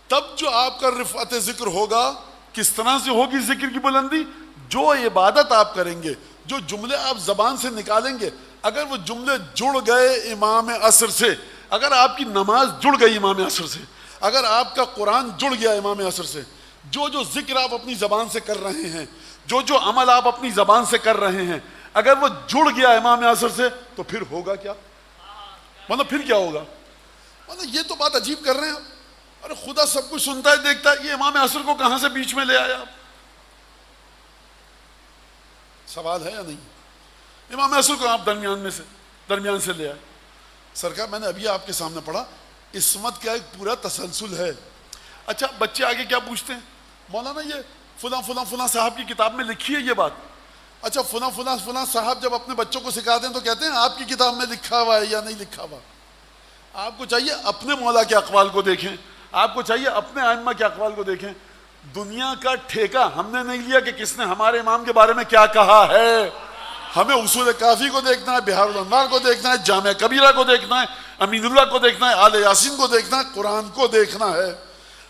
تب جو آپ کا رفعت ذکر ہوگا, کس طرح سے ہوگی ذکر کی بلندی, جو عبادت آپ کریں گے, جو جملے آپ زبان سے نکالیں گے, اگر وہ جملے جڑ گئے امام عصر سے, اگر آپ کی نماز جڑ گئی امام عصر سے, اگر آپ کا قرآن جڑ گیا امام عصر سے, جو ذکر آپ اپنی زبان سے کر رہے ہیں, جو جو عمل آپ اپنی زبان سے کر رہے ہیں اگر وہ جڑ گیا امام عصر سے تو پھر ہوگا کیا؟ مطلب پھر کیا ہوگا؟ مطلب یہ تو بات عجیب کر رہے ہیں آپ. ارے خدا سب کچھ سنتا ہے دیکھتا ہے, یہ امام عصر کو کہاں سے بیچ میں لے آیا آپ؟ سوال ہے یا نہیں؟ امام عصر کو آپ درمیان سے لے آئے. سرکار میں نے ابھی آپ کے سامنے پڑھا عصمت کا ایک پورا تسلسل ہے. اچھا بچے آگے کیا پوچھتے ہیں؟ مولانا یہ فلاں فلاں فلاں صاحب کی کتاب میں لکھی ہے یہ بات. اچھا فلاں فلاں فلاں صاحب جب اپنے بچوں کو سکھاتے ہیں تو کہتے ہیں آپ کی کتاب میں لکھا ہوا ہے یا نہیں لکھا ہوا. آپ کو چاہیے اپنے مولا کے اقوال کو دیکھیں, آپ کو چاہیے اپنے ائمہ کے اقوال کو دیکھیں. دنیا کا ٹھیکہ ہم نے نہیں لیا کہ کس نے ہمارے امام کے بارے میں کیا کہا ہے. ہمیں اصول کافی کو دیکھنا ہے, بہار الانوار کو دیکھنا ہے, جامع کبیرہ کو دیکھنا ہے, امین اللہ کو دیکھنا ہے, آل یاسین کو دیکھنا ہے, قرآن کو دیکھنا ہے.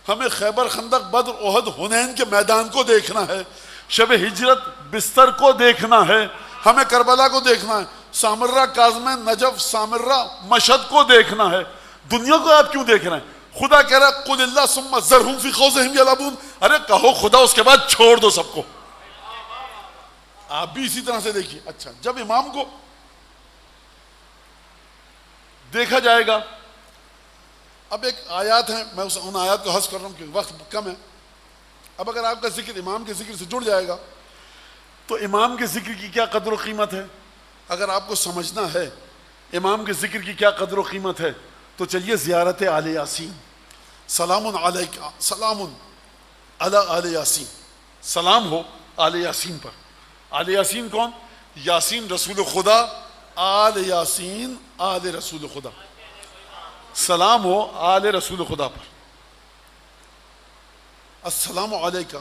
ہمیں خیبر خندق بدر احد حنین کے میدان کو دیکھنا ہے, شب ہجرت بستر کو دیکھنا ہے, ہمیں کربلا کو دیکھنا ہے, سامرہ کاظمہ نجف سامرہ مشہد کو دیکھنا ہے. دنیا کو آپ کیوں دیکھ رہے ہیں؟ خدا کہہ رہا ہے قل اللہ ثم ذرہم فی خوضہم یلعبون. ارے کہو خدا اس کے بعد چھوڑ دو سب کو. آپ بھی اسی طرح سے دیکھیے. اچھا جب امام کو دیکھا جائے گا, اب ایک آیات ہیں, میں ان آیات کو حذف کر رہا ہوں کہ وقت کم ہے. اب اگر آپ کا ذکر امام کے ذکر سے جڑ جائے گا تو امام کے ذکر کی کیا قدر و قیمت ہے. اگر آپ کو سمجھنا ہے امام کے ذکر کی کیا قدر و قیمت ہے تو چلیے زیارت آل یاسین. سلام علیکہ, سلام علی آل یاسین, سلام ہو آل یاسین پر. آل یاسین کون؟ یاسین رسول خدا, آل یاسین آل رسول خدا. سلام ہو آل رسول خدا پر. السلام علیکہ,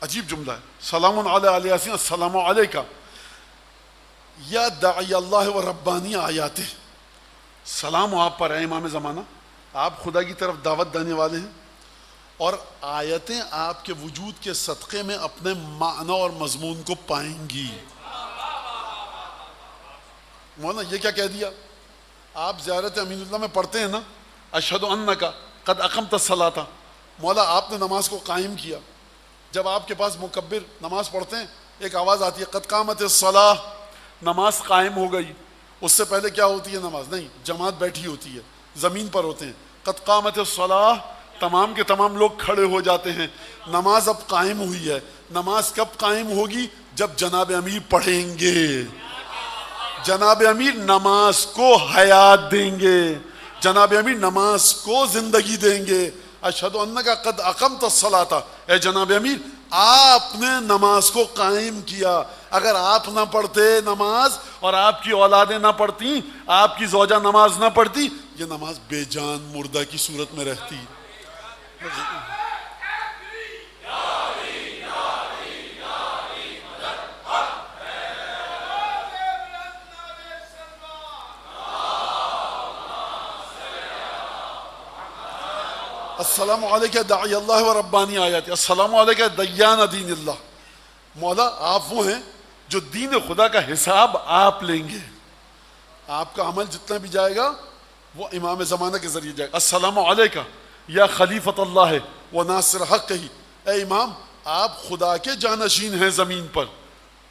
عجیب جملہ ہے, سلام علی آل یاسین السلام علیکہ یا داعی اللہ و ربانی آیاتہ. سلام ہو آپ پر اے امام زمانہ, آپ خدا کی طرف دعوت دینے والے ہیں اور آیتیں آپ کے وجود کے صدقے میں اپنے معنی اور مضمون کو پائیں گی. مولانا یہ کیا کہہ دیا؟ آپ زیارت امین اللہ میں پڑھتے ہیں نا اشہد انک قد اقمت الصلاۃ. مولا آپ نے نماز کو قائم کیا. جب آپ کے پاس مکبر نماز پڑھتے ہیں ایک آواز آتی ہے قد قامت الصلاۃ, نماز قائم ہو گئی. اس سے پہلے کیا ہوتی ہے نماز؟ نہیں, جماعت بیٹھی ہوتی ہے, زمین پر ہوتے ہیں. قد قامت الصلاۃ, تمام کے تمام لوگ کھڑے ہو جاتے ہیں. نماز اب قائم ہوئی ہے. نماز کب قائم ہوگی؟ جب جناب امیر پڑھیں گے. جناب امیر نماز کو حیات دیں گے, جناب امیر نماز کو زندگی دیں گے. اشہد انک قد اقمت الصلاۃ, اے جناب امیر آپ نے نماز کو قائم کیا. اگر آپ نہ پڑھتے نماز اور آپ کی اولادیں نہ پڑھتی, آپ کی زوجہ نماز نہ پڑھتی, یہ نماز بے جان مردہ کی صورت میں رہتی. السلام علیکہ داعی اللہ و ربانی آیات, السلام علیکہ دیان دین اللہ. مولا آپ وہ ہیں جو دین خدا کا حساب آپ لیں گے. آپ کا عمل جتنا بھی جائے گا وہ امام زمانہ کے ذریعے جائے گا. السلام علیکہ یا خلیفۃ اللہ و ناصر حق ہی, اے امام آپ خدا کے جانشین ہیں زمین پر.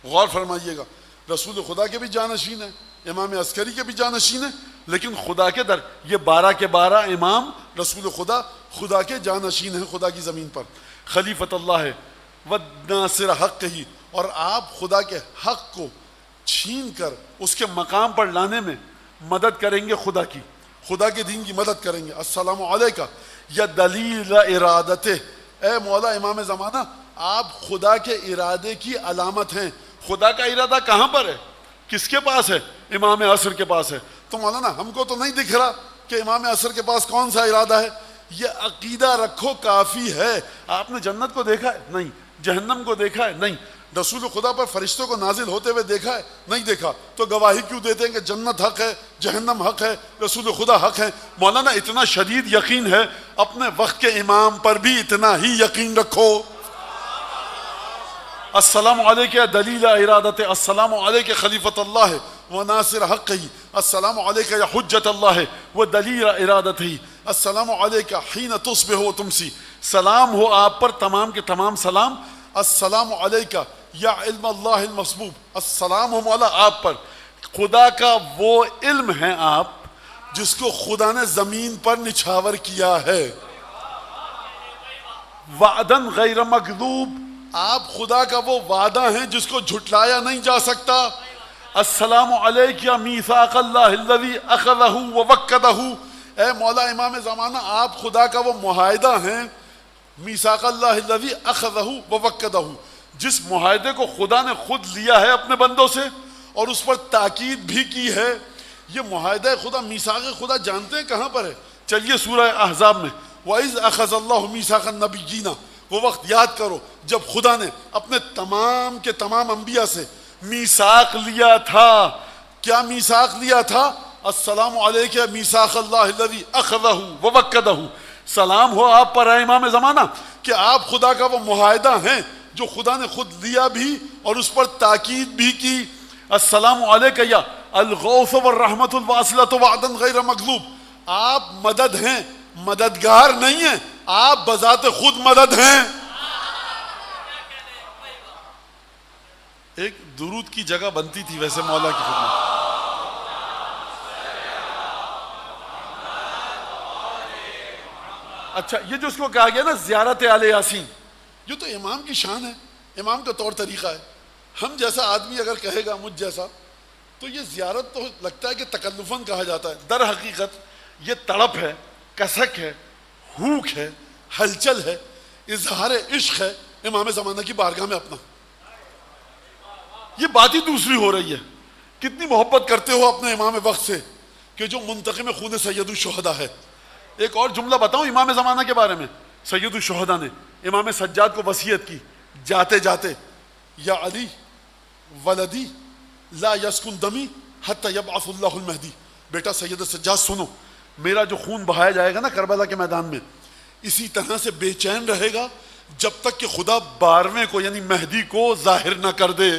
غور فرمائیے گا, رسول خدا کے بھی جانشین ہیں, امام عسکری کے بھی جانشین ہیں, لیکن خدا کے در یہ 12 کے 12 امام رسول خدا خدا کے جانشین ہیں خدا کی زمین پر. خلیفۃ اللہ ہے و ناصر حق ہی, اور آپ خدا کے حق کو چھین کر اس کے مقام پر لانے میں مدد کریں گے, خدا کے دین کی مدد کریں گے. السلام علیکہ یا دلیل ارادت, اے مولا امام زمانہ آپ خدا کے ارادے کی علامت ہیں. خدا کا ارادہ کہاں پر ہے, کس کے پاس ہے؟ امام عصر کے پاس ہے. تو مولانا ہم کو تو نہیں دکھ رہا کہ امام عصر کے پاس کون سا ارادہ ہے. یہ عقیدہ رکھو کافی ہے. آپ نے جنت کو دیکھا ہے؟ نہیں. جہنم کو دیکھا ہے؟ نہیں. رسول خدا پر فرشتوں کو نازل ہوتے ہوئے دیکھا ہے؟ نہیں دیکھا. تو گواہی کیوں دیتے ہیں کہ جنت حق ہے, جہنم حق ہے, رسول خدا حق ہے؟ مولانا اتنا شدید یقین ہے, اپنے وقت کے امام پر بھی اتنا ہی یقین رکھو. السلام علیکہ دلیل ارادت, السلام علیکہ خلیفۃ اللہ و ناصر حق ہی, السلام علیکہ یا حجت اللہ و دلیل ارادت ہی, السلام علیکہ حین تصبح و تمسی, سلام ہو آپ پر تمام کے تمام سلام. السلام علیکہ یا علم اللہ المسبوب، السلام مولا آپ پر، خدا کا وہ علم ہے آپ جس کو خدا نے زمین پر نچھاور کیا ہے، وعدن غیر مکذوب، آپ خدا کا وہ وعدہ ہیں جس کو جھٹلایا نہیں جا سکتا، السلام علیک یا میثاق اللہ الذی اخذہ ووکدہ، اے مولا امام زمانہ آپ خدا کا وہ معاہدہ ہیں، میثاق اللہ الذی اخذہ ووکدہ، جس معاہدے کو خدا نے خود لیا ہے اپنے بندوں سے اور اس پر تاکید بھی کی ہے۔ یہ معاہدہ خدا، میثاق خدا جانتے ہیں کہاں پر ہے؟ چلیے سورہ احزاب میں، وَإِذْ أَخَذَ اللَّهُ مِيثَاقَ النَّبِيِّينَ، وہ وقت یاد کرو جب خدا نے اپنے تمام کے تمام انبیاء سے میثاق لیا تھا۔ کیا میثاق لیا تھا؟ السلام علیک میثاق اللہ الذی اخذہ ووکدہ، سلام ہو آپ پر اے امام زمانہ کہ آپ خدا کا وہ معاہدہ ہیں جو خدا نے خود لیا بھی اور اس پر تاکید بھی کی۔ السلام علیک یا الغوث والرحمت الواصلۃ وعدا غیر مکذوب، آپ مدد ہیں، مددگار نہیں ہیں، آپ بذات خود مدد ہیں۔ ایک درود کی جگہ بنتی تھی ویسے مولا کی خدمت۔ اچھا یہ جو اس کو کہا گیا نا زیارت آل یاسین، یہ تو امام کی شان ہے، امام کا طور طریقہ ہے۔ ہم جیسا آدمی اگر کہے گا، مجھ جیسا، تو یہ زیارت تو لگتا ہے کہ تکلفاً کہا جاتا ہے، در حقیقت یہ تڑپ ہے، کسک ہے، ہوک ہے، ہلچل ہے، اظہار عشق ہے امام زمانہ کی بارگاہ میں اپنا۔ یہ بات ہی دوسری ہو رہی ہے، کتنی محبت کرتے ہو اپنے امام وقت سے کہ جو منتقم خون سید الشہداء ہے۔ ایک اور جملہ بتاؤں امام زمانہ کے بارے میں، سید الشہداء نے امام سجاد کو وصیت کی جاتے جاتے، یا علی ولدی لا یسکن دمی حتی یبعث اللہ المہدی، بیٹا سید سجاد سنو، میرا جو خون بہایا جائے گا نا کربلا کے میدان میں، اسی طرح سے بے چین رہے گا جب تک کہ خدا 12ویں کو یعنی مہدی کو ظاہر نہ کر دے۔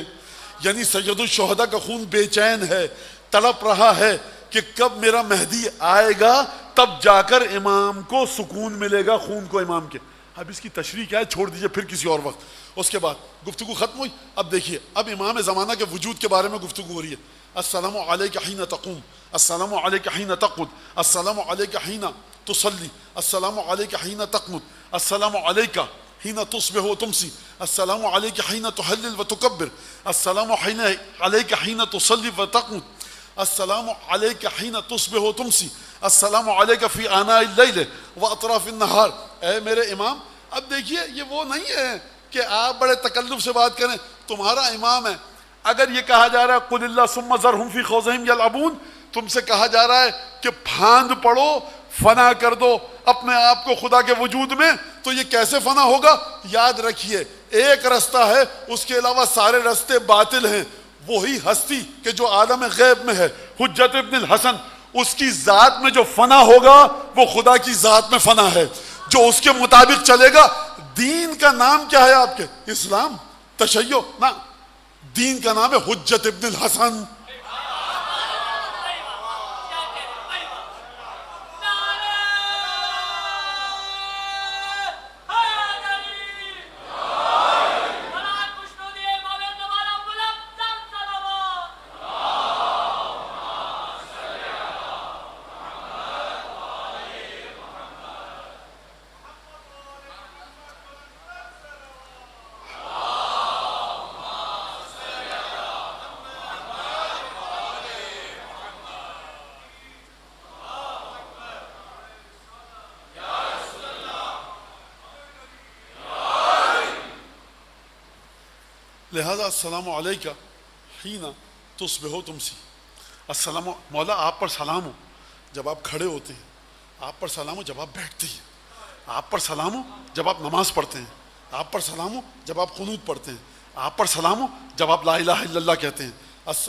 یعنی سید الشہداء کا خون بے چین ہے، تڑپ رہا ہے کہ کب میرا مہدی آئے گا، تب جا کر امام کو سکون ملے گا خون کو امام کے۔ اب اس کی تشریح کیا ہے چھوڑ دیجئے پھر کسی اور وقت۔ اس کے بعد گفتگو ختم ہوئی، اب دیکھیے اب امام زمانہ کے وجود کے بارے میں گفتگو ہو رہی ہے۔ السلام علیک حین تقوم، السلام علیک حین تقعد، السلام علیک حین تصلی، السلام علیک حین تقنت، السلام علیک حین تصبح وتمسی، السلام علیک حین تحلل وتکبر، السلام علیک حین تصلی وتقنت، السلام علیک حین تصبح وتمسی، السلام علیک فی آناء اللیل واطراف النہار۔ اے میرے امام، اب دیکھیے یہ وہ نہیں ہے کہ آپ بڑے تکلف سے بات کریں، تمہارا امام ہے۔ اگر یہ کہا جا رہا ہے قل اللہ ثم ذرہم فی خوضہم یلعبون، تم سے کہا جا رہا ہے کہ پھاند پڑو، فنا کر دو اپنے آپ کو خدا کے وجود میں، تو یہ کیسے فنا ہوگا؟ یاد رکھیے ایک رستہ ہے، اس کے علاوہ سارے رستے باطل ہیں۔ وہی ہستی کہ جو عالم غیب میں ہے، حجت ابن الحسن، اس کی ذات میں جو فنا ہوگا وہ خدا کی ذات میں فنا ہے۔ جو اس کے مطابق چلے گا، دین کا نام کیا ہے آپ کے؟ اسلام، تشیع نہ، دین کا نام ہے حجت ابن الحسن۔ لہذا السلام علیکہ حین تصبح تمسی، السلام مولا آپ پر سلام ہو جب آپ کھڑے ہوتے ہیں، آپ پر سلام ہو جب آپ بیٹھتے ہیں، آپ پر سلام ہو جب آپ نماز پڑھتے ہیں، آپ پر سلام ہو جب آپ قنوت پڑھتے ہیں، آپ پر سلام ہو جب آپ لا الہ الا اللہ کہتے ہیں،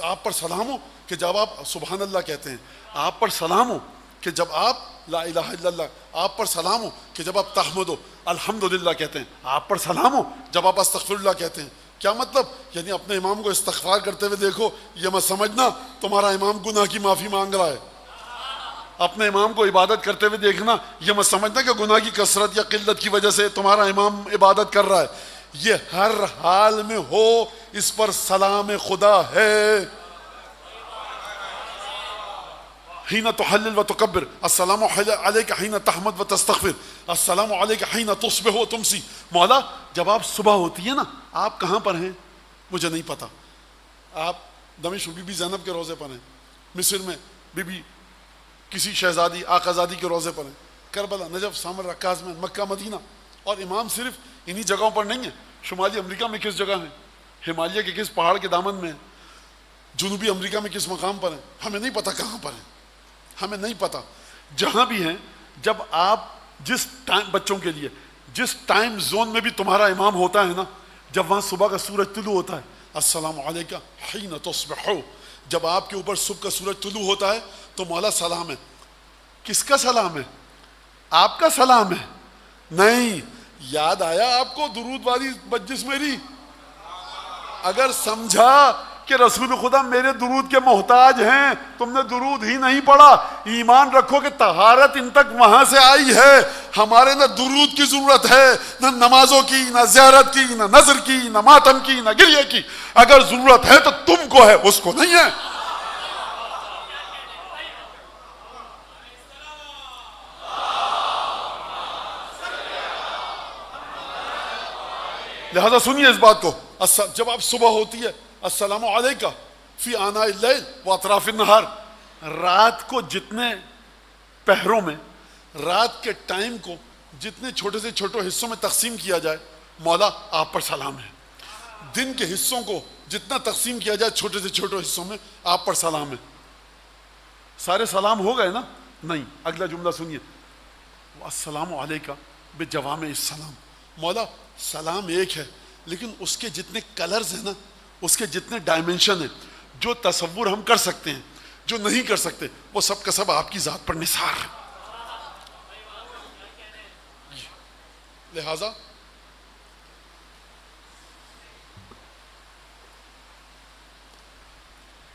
آپ پر سلام ہو کہ جب آپ سبحان اللہ کہتے ہیں، آپ پر سلام ہو کہ جب آپ لا الہ الا اللہ، آپ پر سلام ہو کہ جب آپ تحمد و الحمدللہ کہتے ہیں، آپ پر سلام ہو جب آپ استغفر اللہ کہتے ہیں۔ کیا مطلب؟ یعنی اپنے امام کو استغفار کرتے ہوئے دیکھو، یہ مت سمجھنا تمہارا امام گناہ کی معافی مانگ رہا ہے۔ اپنے امام کو عبادت کرتے ہوئے دیکھنا، یہ مت سمجھنا کہ گناہ کی کثرت یا قلت کی وجہ سے تمہارا امام عبادت کر رہا ہے۔ یہ ہر حال میں ہو، اس پر سلام خدا ہے۔ حین تحلل و تکبر، السلام علیک حین تحمد و تستغفر، السلام علیک حین تصبح و تمسی۔ مولا جب آپ صبح ہوتی ہے نا، آپ کہاں پر ہیں مجھے نہیں پتا، آپ دمشق بی بی زینب کے روزے پر ہیں، مصر میں بی بی کسی شہزادی آقازادی کے روزے پر ہیں، کربلا، نجف، سامر، رکاز میں، مکہ، مدینہ۔ اور امام صرف انہی جگہوں پر نہیں ہیں، شمالی امریکہ میں کس جگہ ہیں، ہمالیہ کے کس پہاڑ کے دامن میں ہیں، جنوبی امریکہ میں کس مقام پر ہیں، ہمیں نہیں پتا کہاں پر ہیں، ہمیں نہیں پتا۔ جہاں بھی ہیں، جب آپ جس ٹائم، بچوں کے لیے جس ٹائم زون میں بھی تمہارا امام ہوتا ہے نا، جب وہاں صبح کا سورج طلوع ہوتا ہے، السلام علیکم حین تصبح، جب آپ کے اوپر صبح کا سورج طلوع ہوتا ہے تو مولا سلام ہے۔ کس کا سلام ہے؟ آپ کا سلام ہے؟ نہیں، یاد آیا آپ کو درود والی مجلس میری؟ اگر سمجھا کہ رسول خدا میرے درود کے محتاج ہیں، تم نے درود ہی نہیں پڑھا، ایمان رکھو کہ طہارت ان تک وہاں سے آئی ہے۔ ہمارے نہ درود کی ضرورت ہے، نہ نمازوں کی، نہ زیارت کی، نہ نظر کی، نہ ماتم کی، نہ گریہ کی۔ اگر ضرورت ہے تو تم کو ہے، اس کو نہیں ہے۔ لہذا سنیے اس بات کو، جب آپ صبح ہوتی ہے، السلام علیکم فی آناء اللیل و اطراف النہار، رات کو جتنے پہروں میں، رات کے ٹائم کو جتنے چھوٹے سے چھوٹے حصوں میں تقسیم کیا جائے، مولا آپ پر سلام ہے۔ دن کے حصوں کو جتنا تقسیم کیا جائے چھوٹے سے چھوٹے حصوں میں، آپ پر سلام ہے۔ سارے سلام ہو گئے نا؟ نہیں، اگلا جملہ سنیے، السلام علیکم بجوامع السلام۔ مولا سلام ایک ہے، لیکن اس کے جتنے کلرز ہیں نا، اس کے جتنے ڈائمنشن ہیں، جو تصور ہم کر سکتے ہیں، جو نہیں کر سکتے، وہ سب کا سب آپ کی ذات پر نثار ہے۔ لہذا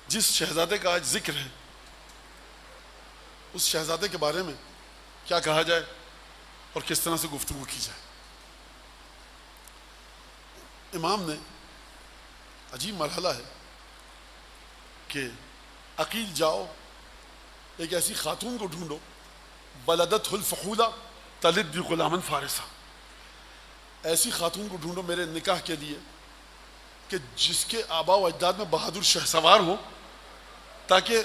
جس شہزادے کا آج ذکر ہے، اس شہزادے کے بارے میں کیا کہا جائے اور کس طرح سے گفتگو کی جائے۔ امام نے عجیب مرحلہ ہے کہ عقیل جاؤ، ایک ایسی خاتون کو ڈھونڈو، بلدت الفحولہ تلد غلاما فارسا، ایسی خاتون کو ڈھونڈو میرے نکاح کے لیے کہ جس کے آباء و اجداد میں بہادر شہ سوار ہو، تاکہ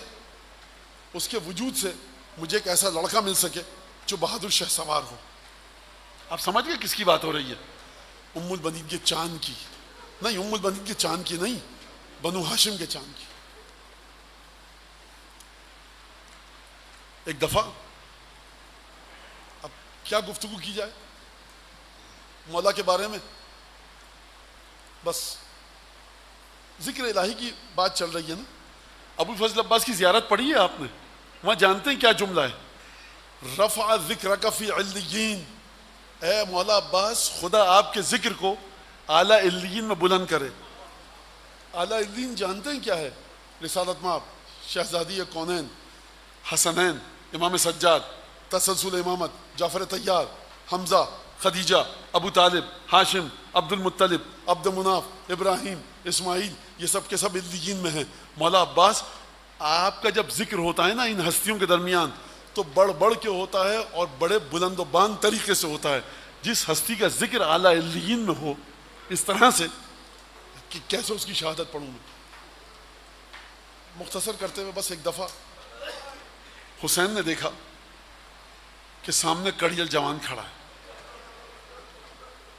اس کے وجود سے مجھے ایک ایسا لڑکا مل سکے جو بہادر شہ سوار ہو۔ آپ سمجھ گئے کس کی بات ہو رہی ہے؟ ام البنین کے چاند کی نہیں، ام البنین کے چاند کی نہیں، بنو ہاشم کے چاند کی۔ ایک دفعہ اب کیا گفتگو کی جائے مولا کے بارے میں، بس ذکر الہی کی بات چل رہی ہے نا۔ ابو الفضل عباس کی زیارت پڑھی ہے آپ نے؟ وہاں جانتے ہیں کیا جملہ ہے؟ رفع ذکرک فی علیین، اے مولا عباس خدا آپ کے ذکر کو اعلیٰ علیین میں بلند کرے۔ اعلیٰ علیین جانتے ہیں کیا ہے؟ رسالت مآب، شہزادی کونین، حسنین، امام سجاد، تسلسل امامت، جعفر طیار، حمزہ، خدیجہ، ابو طالب، ہاشم، عبد المطلب، عبد مناف، ابراہیم، اسماعیل، یہ سب کے سب علیین میں ہیں۔ مولا عباس آپ کا جب ذکر ہوتا ہے نا ان ہستیوں کے درمیان تو بڑھ بڑھ کے ہوتا ہے اور بڑے بلند و بان طریقے سے ہوتا ہے۔ جس ہستی کا ذکر اعلیٰ علیین میں ہو اس طرح سے کہ کیسے اس کی شہادت پڑھوں میں۔ مختصر کرتے ہوئے بس ایک دفعہ حسین نے دیکھا کہ سامنے کڑیل جوان کھڑا ہے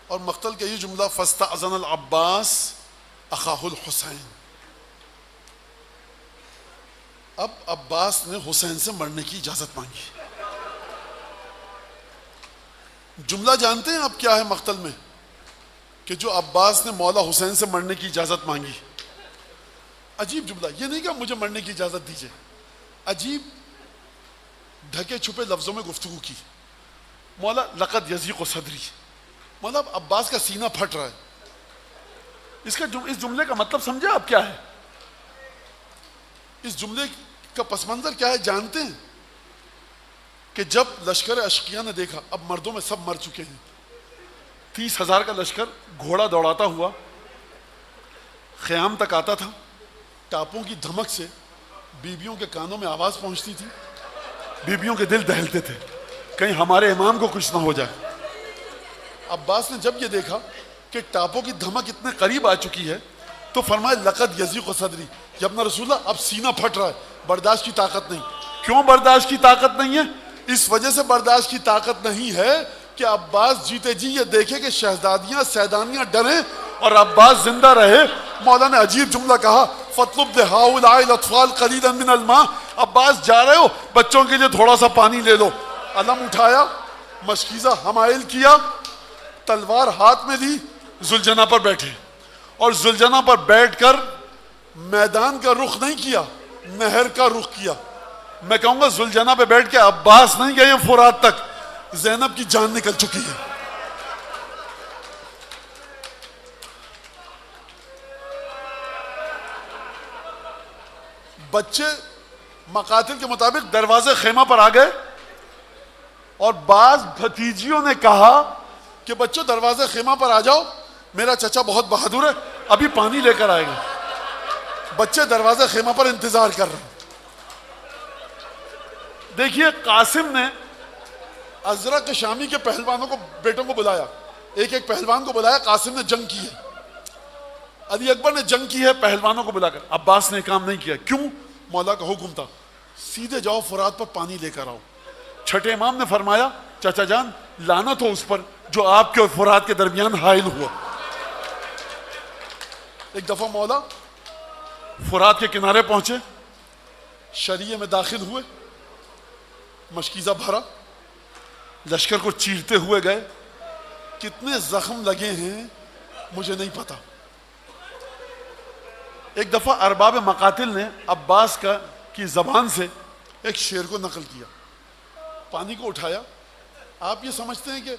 اور مقتل کا یہ جملہ فاستأذن العباس اخاہ الحسین، اب عباس نے حسین سے مرنے کی اجازت مانگی۔ جملہ جانتے ہیں اب کیا ہے مقتل میں؟ کہ جو عباس نے مولا حسین سے مرنے کی اجازت مانگی۔ عجیب جملہ، یہ نہیں کہ مجھے مرنے کی اجازت دیجیے، عجیب ڈھکے چھپے لفظوں میں گفتگو کی۔ مولا لقد یضیق صدری، مولا عباس کا سینہ پھٹ رہا ہے۔ اس جملے کا مطلب سمجھے آپ کیا ہے؟ اس جملے کا پس منظر کیا ہے جانتے ہیں؟ کہ جب لشکر اشقیہ نے دیکھا اب مردوں میں سب مر چکے ہیں، 30,000 کا لشکر گھوڑا دوڑاتا ہوا خیام تک آتا تھا. ٹاپوں کی دھمک سے بیویوں کے کانوں میں آواز پہنچتی تھی, بیویوں کے دل دہلتے تھے کہیں ہمارے امام کو کچھ نہ ہو جائے. عباس نے جب یہ دیکھا کہ ٹاپوں کی دھمک اتنے قریب آ چکی ہے تو فرمایا لقد یضیق صدری, یا ابن رسول اللہ اب سینہ پھٹ رہا ہے, برداشت کی طاقت نہیں. کیوں برداشت کی طاقت نہیں ہے؟ اس وجہ سے برداشت کی طاقت نہیں ہے کہ عباس جیتے جی یہ دیکھے کہ شہزادیاں سیدانیاں ڈریں اور عباس زندہ رہے. مولا نے عجیب جملہ کہا, فَاطْلُبْ لِهَٰؤُلَاءِ الْأَطْفَالِ قَلِيلًا مِنَ الْمَاءِ. عباس جا رہے ہو, بچوں کے لیے تھوڑا سا پانی لے لو. علم اٹھایا, مشکیزہ حمائل کیا, تلوار ہاتھ میں لی, ذوالجناح پر بیٹھے اور ذوالجناح پر بیٹھ کر میدان کا رخ نہیں کیا, نہر کا رخ کیا. میں کہوں گا ذوالجناح پہ بیٹھ کے عباس نہیں گئے فرات تک, زینب کی جان نکل چکی ہے. بچے مقاتل کے مطابق دروازے خیمہ پر آ گئے اور بعض بھتیجیوں نے کہا کہ بچوں دروازے خیمہ پر آ جاؤ, میرا چچا بہت بہادر ہے, ابھی پانی لے کر آئے گا. بچے دروازے خیمہ پر انتظار کر رہے ہیں. دیکھیے قاسم نے ازرق شامی کے پہلوانوں کو, بیٹوں کو بلایا, ایک ایک پہلوان کو بلایا. قاسم نے جنگ کی ہے, علی اکبر نے جنگ کی ہے پہلوانوں کو بلا کر. عباس نے کام نہیں کیا. کیوں؟ مولا کا حکم تھا سیدھے جاؤ فرات پر پانی لے کر آؤ. چھٹے امام نے فرمایا چچا جان لعنت ہو اس پر جو آپ کے اور فرات کے درمیان حائل ہوا. ایک دفعہ مولا فرات کے کنارے پہنچے, شریعہ میں داخل ہوئے, مشکیزہ بھرا, لشکر کو چیرتے ہوئے گئے. کتنے زخم لگے ہیں مجھے نہیں پتا. ایک دفعہ ارباب مقاتل نے عباس کی زبان سے ایک شعر کو نقل کیا, پانی کو اٹھایا. آپ یہ سمجھتے ہیں کہ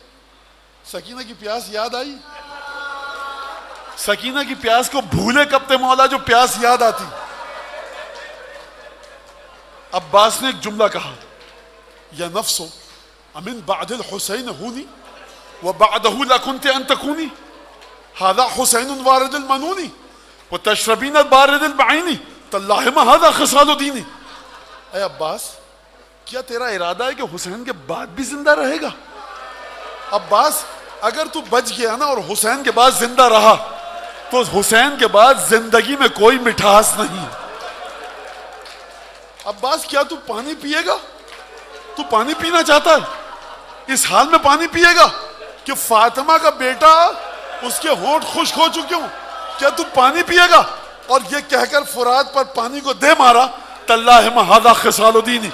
سکینہ کی پیاس یاد آئی؟ سکینہ کی پیاس کو بھولے کب تے مولا جو پیاس یاد آتی. عباس نے ایک جملہ کہا, یا نفسو امن بعد الحسین ہونی وبعدہ لکنت ان تکونی ھذا حسین وارد المنونی وتشربین بارد البعینی تاللہ ما ھذا خصال دینی. اے عباس کیا تیرا ارادہ ہے کہ حسین کے بعد بھی زندہ رہے گا؟ عباس اگر تو بچ گیا نا اور حسین کے بعد زندہ رہا تو حسین کے بعد زندگی میں کوئی مٹھاس نہیں. عباس کیا تو پانی پیے گا؟ تو پانی پینا چاہتا ہے؟ اس حال میں پانی پیے گا کہ فاطمہ کا بیٹا اس کے ہونٹ خشک ہو چکے ہوں, کیا تو پانی پیے گا؟ اور یہ کہہ کر فرات پر پانی کو دے مارا, تاللہ ما ھذا خصال دینی,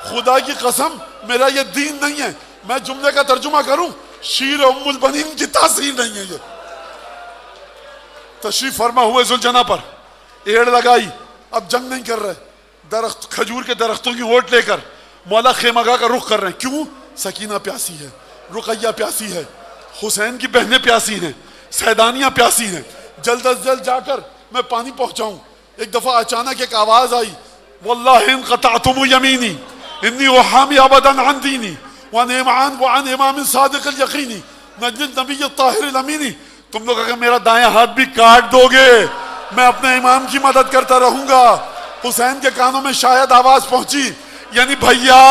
خدا کی قسم میرا یہ دین نہیں ہے. میں جملے کا ترجمہ کروں, شیر ام البنین کی تاثیر نہیں ہے یہ. تشریف فرما ہوئے ذوالجناح پر, ایڑ لگائی, اب جنگ نہیں کر رہے, درخت کھجور کے درختوں کی اوٹ لے کر مولا خیمہ گاہ کا رخ کر رہے ہیں. کیوں؟ سکینہ پیاسی ہے, رقیہ پیاسی ہے, حسین کی بہنیں پیاسی ہیں, سیدانیاں پیاسی ہیں, جلد از جلد جا کر میں پانی پہنچاؤں. ایک دفعہ اچانک ایک آواز آئی, واللہ ان قطعتم یمینی انی احامی ابدا عن دینی وعن امام صادق الیقینی نجل النبی الطاہر الامینی. تم لوگ اگر میرا دائیں ہاتھ بھی کاٹ دو گے میں اپنے امام کی مدد کرتا رہوں گا. حسین کے کانوں میں شاید آواز پہنچی, یعنی بھیا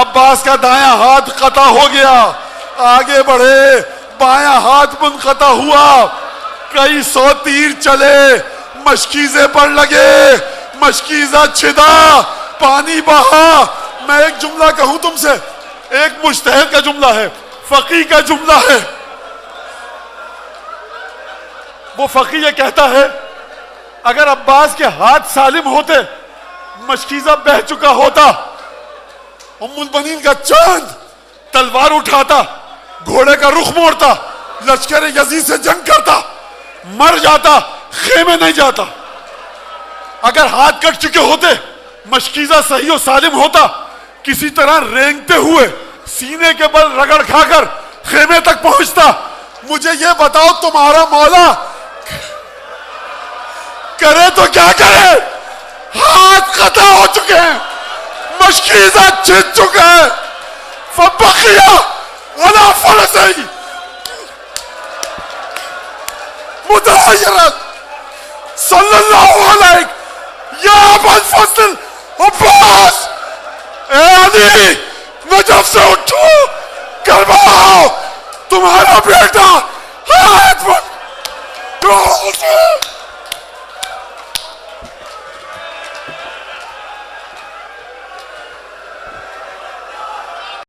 عباس کا دائیں ہاتھ قطع ہو گیا. آگے بڑھے, بایاں ہاتھ منقطع ہوا, کئی سو تیر چلے, مشکیزے پر لگے, مشکیزہ چھدا, پانی بہا. میں ایک جملہ کہوں تم سے, ایک مجتہد کا جملہ ہے, فقیہ کا جملہ ہے. وہ فقیہ یہ کہتا ہے اگر عباس کے ہاتھ سالم ہوتے مشکیزہ بہہ چکا ہوتا, ام البنین کا چاند تلوار اٹھاتا, گھوڑے کا رخ موڑتا, لشکر یزید سے جنگ کرتا, مر جاتا, خیمے نہیں جاتا. اگر ہاتھ کٹ چکے ہوتے مشکیزہ صحیح و سالم ہوتا, کسی طرح رینگتے ہوئے سینے کے بل رگڑ کھا کر خیمے تک پہنچتا. مجھے یہ بتاؤ تمہارا مولا کرے تو کیا کرے؟ ہاتھ قطع ہو چکے ہیں, مشکیزہ چھن چکا ہے. فبقیہ علی فرسہ, متغيرا صلى الله عليك يا ابا الفضل عباس. اے علی نجف سے اٹھو کربلا تمہارا بیٹا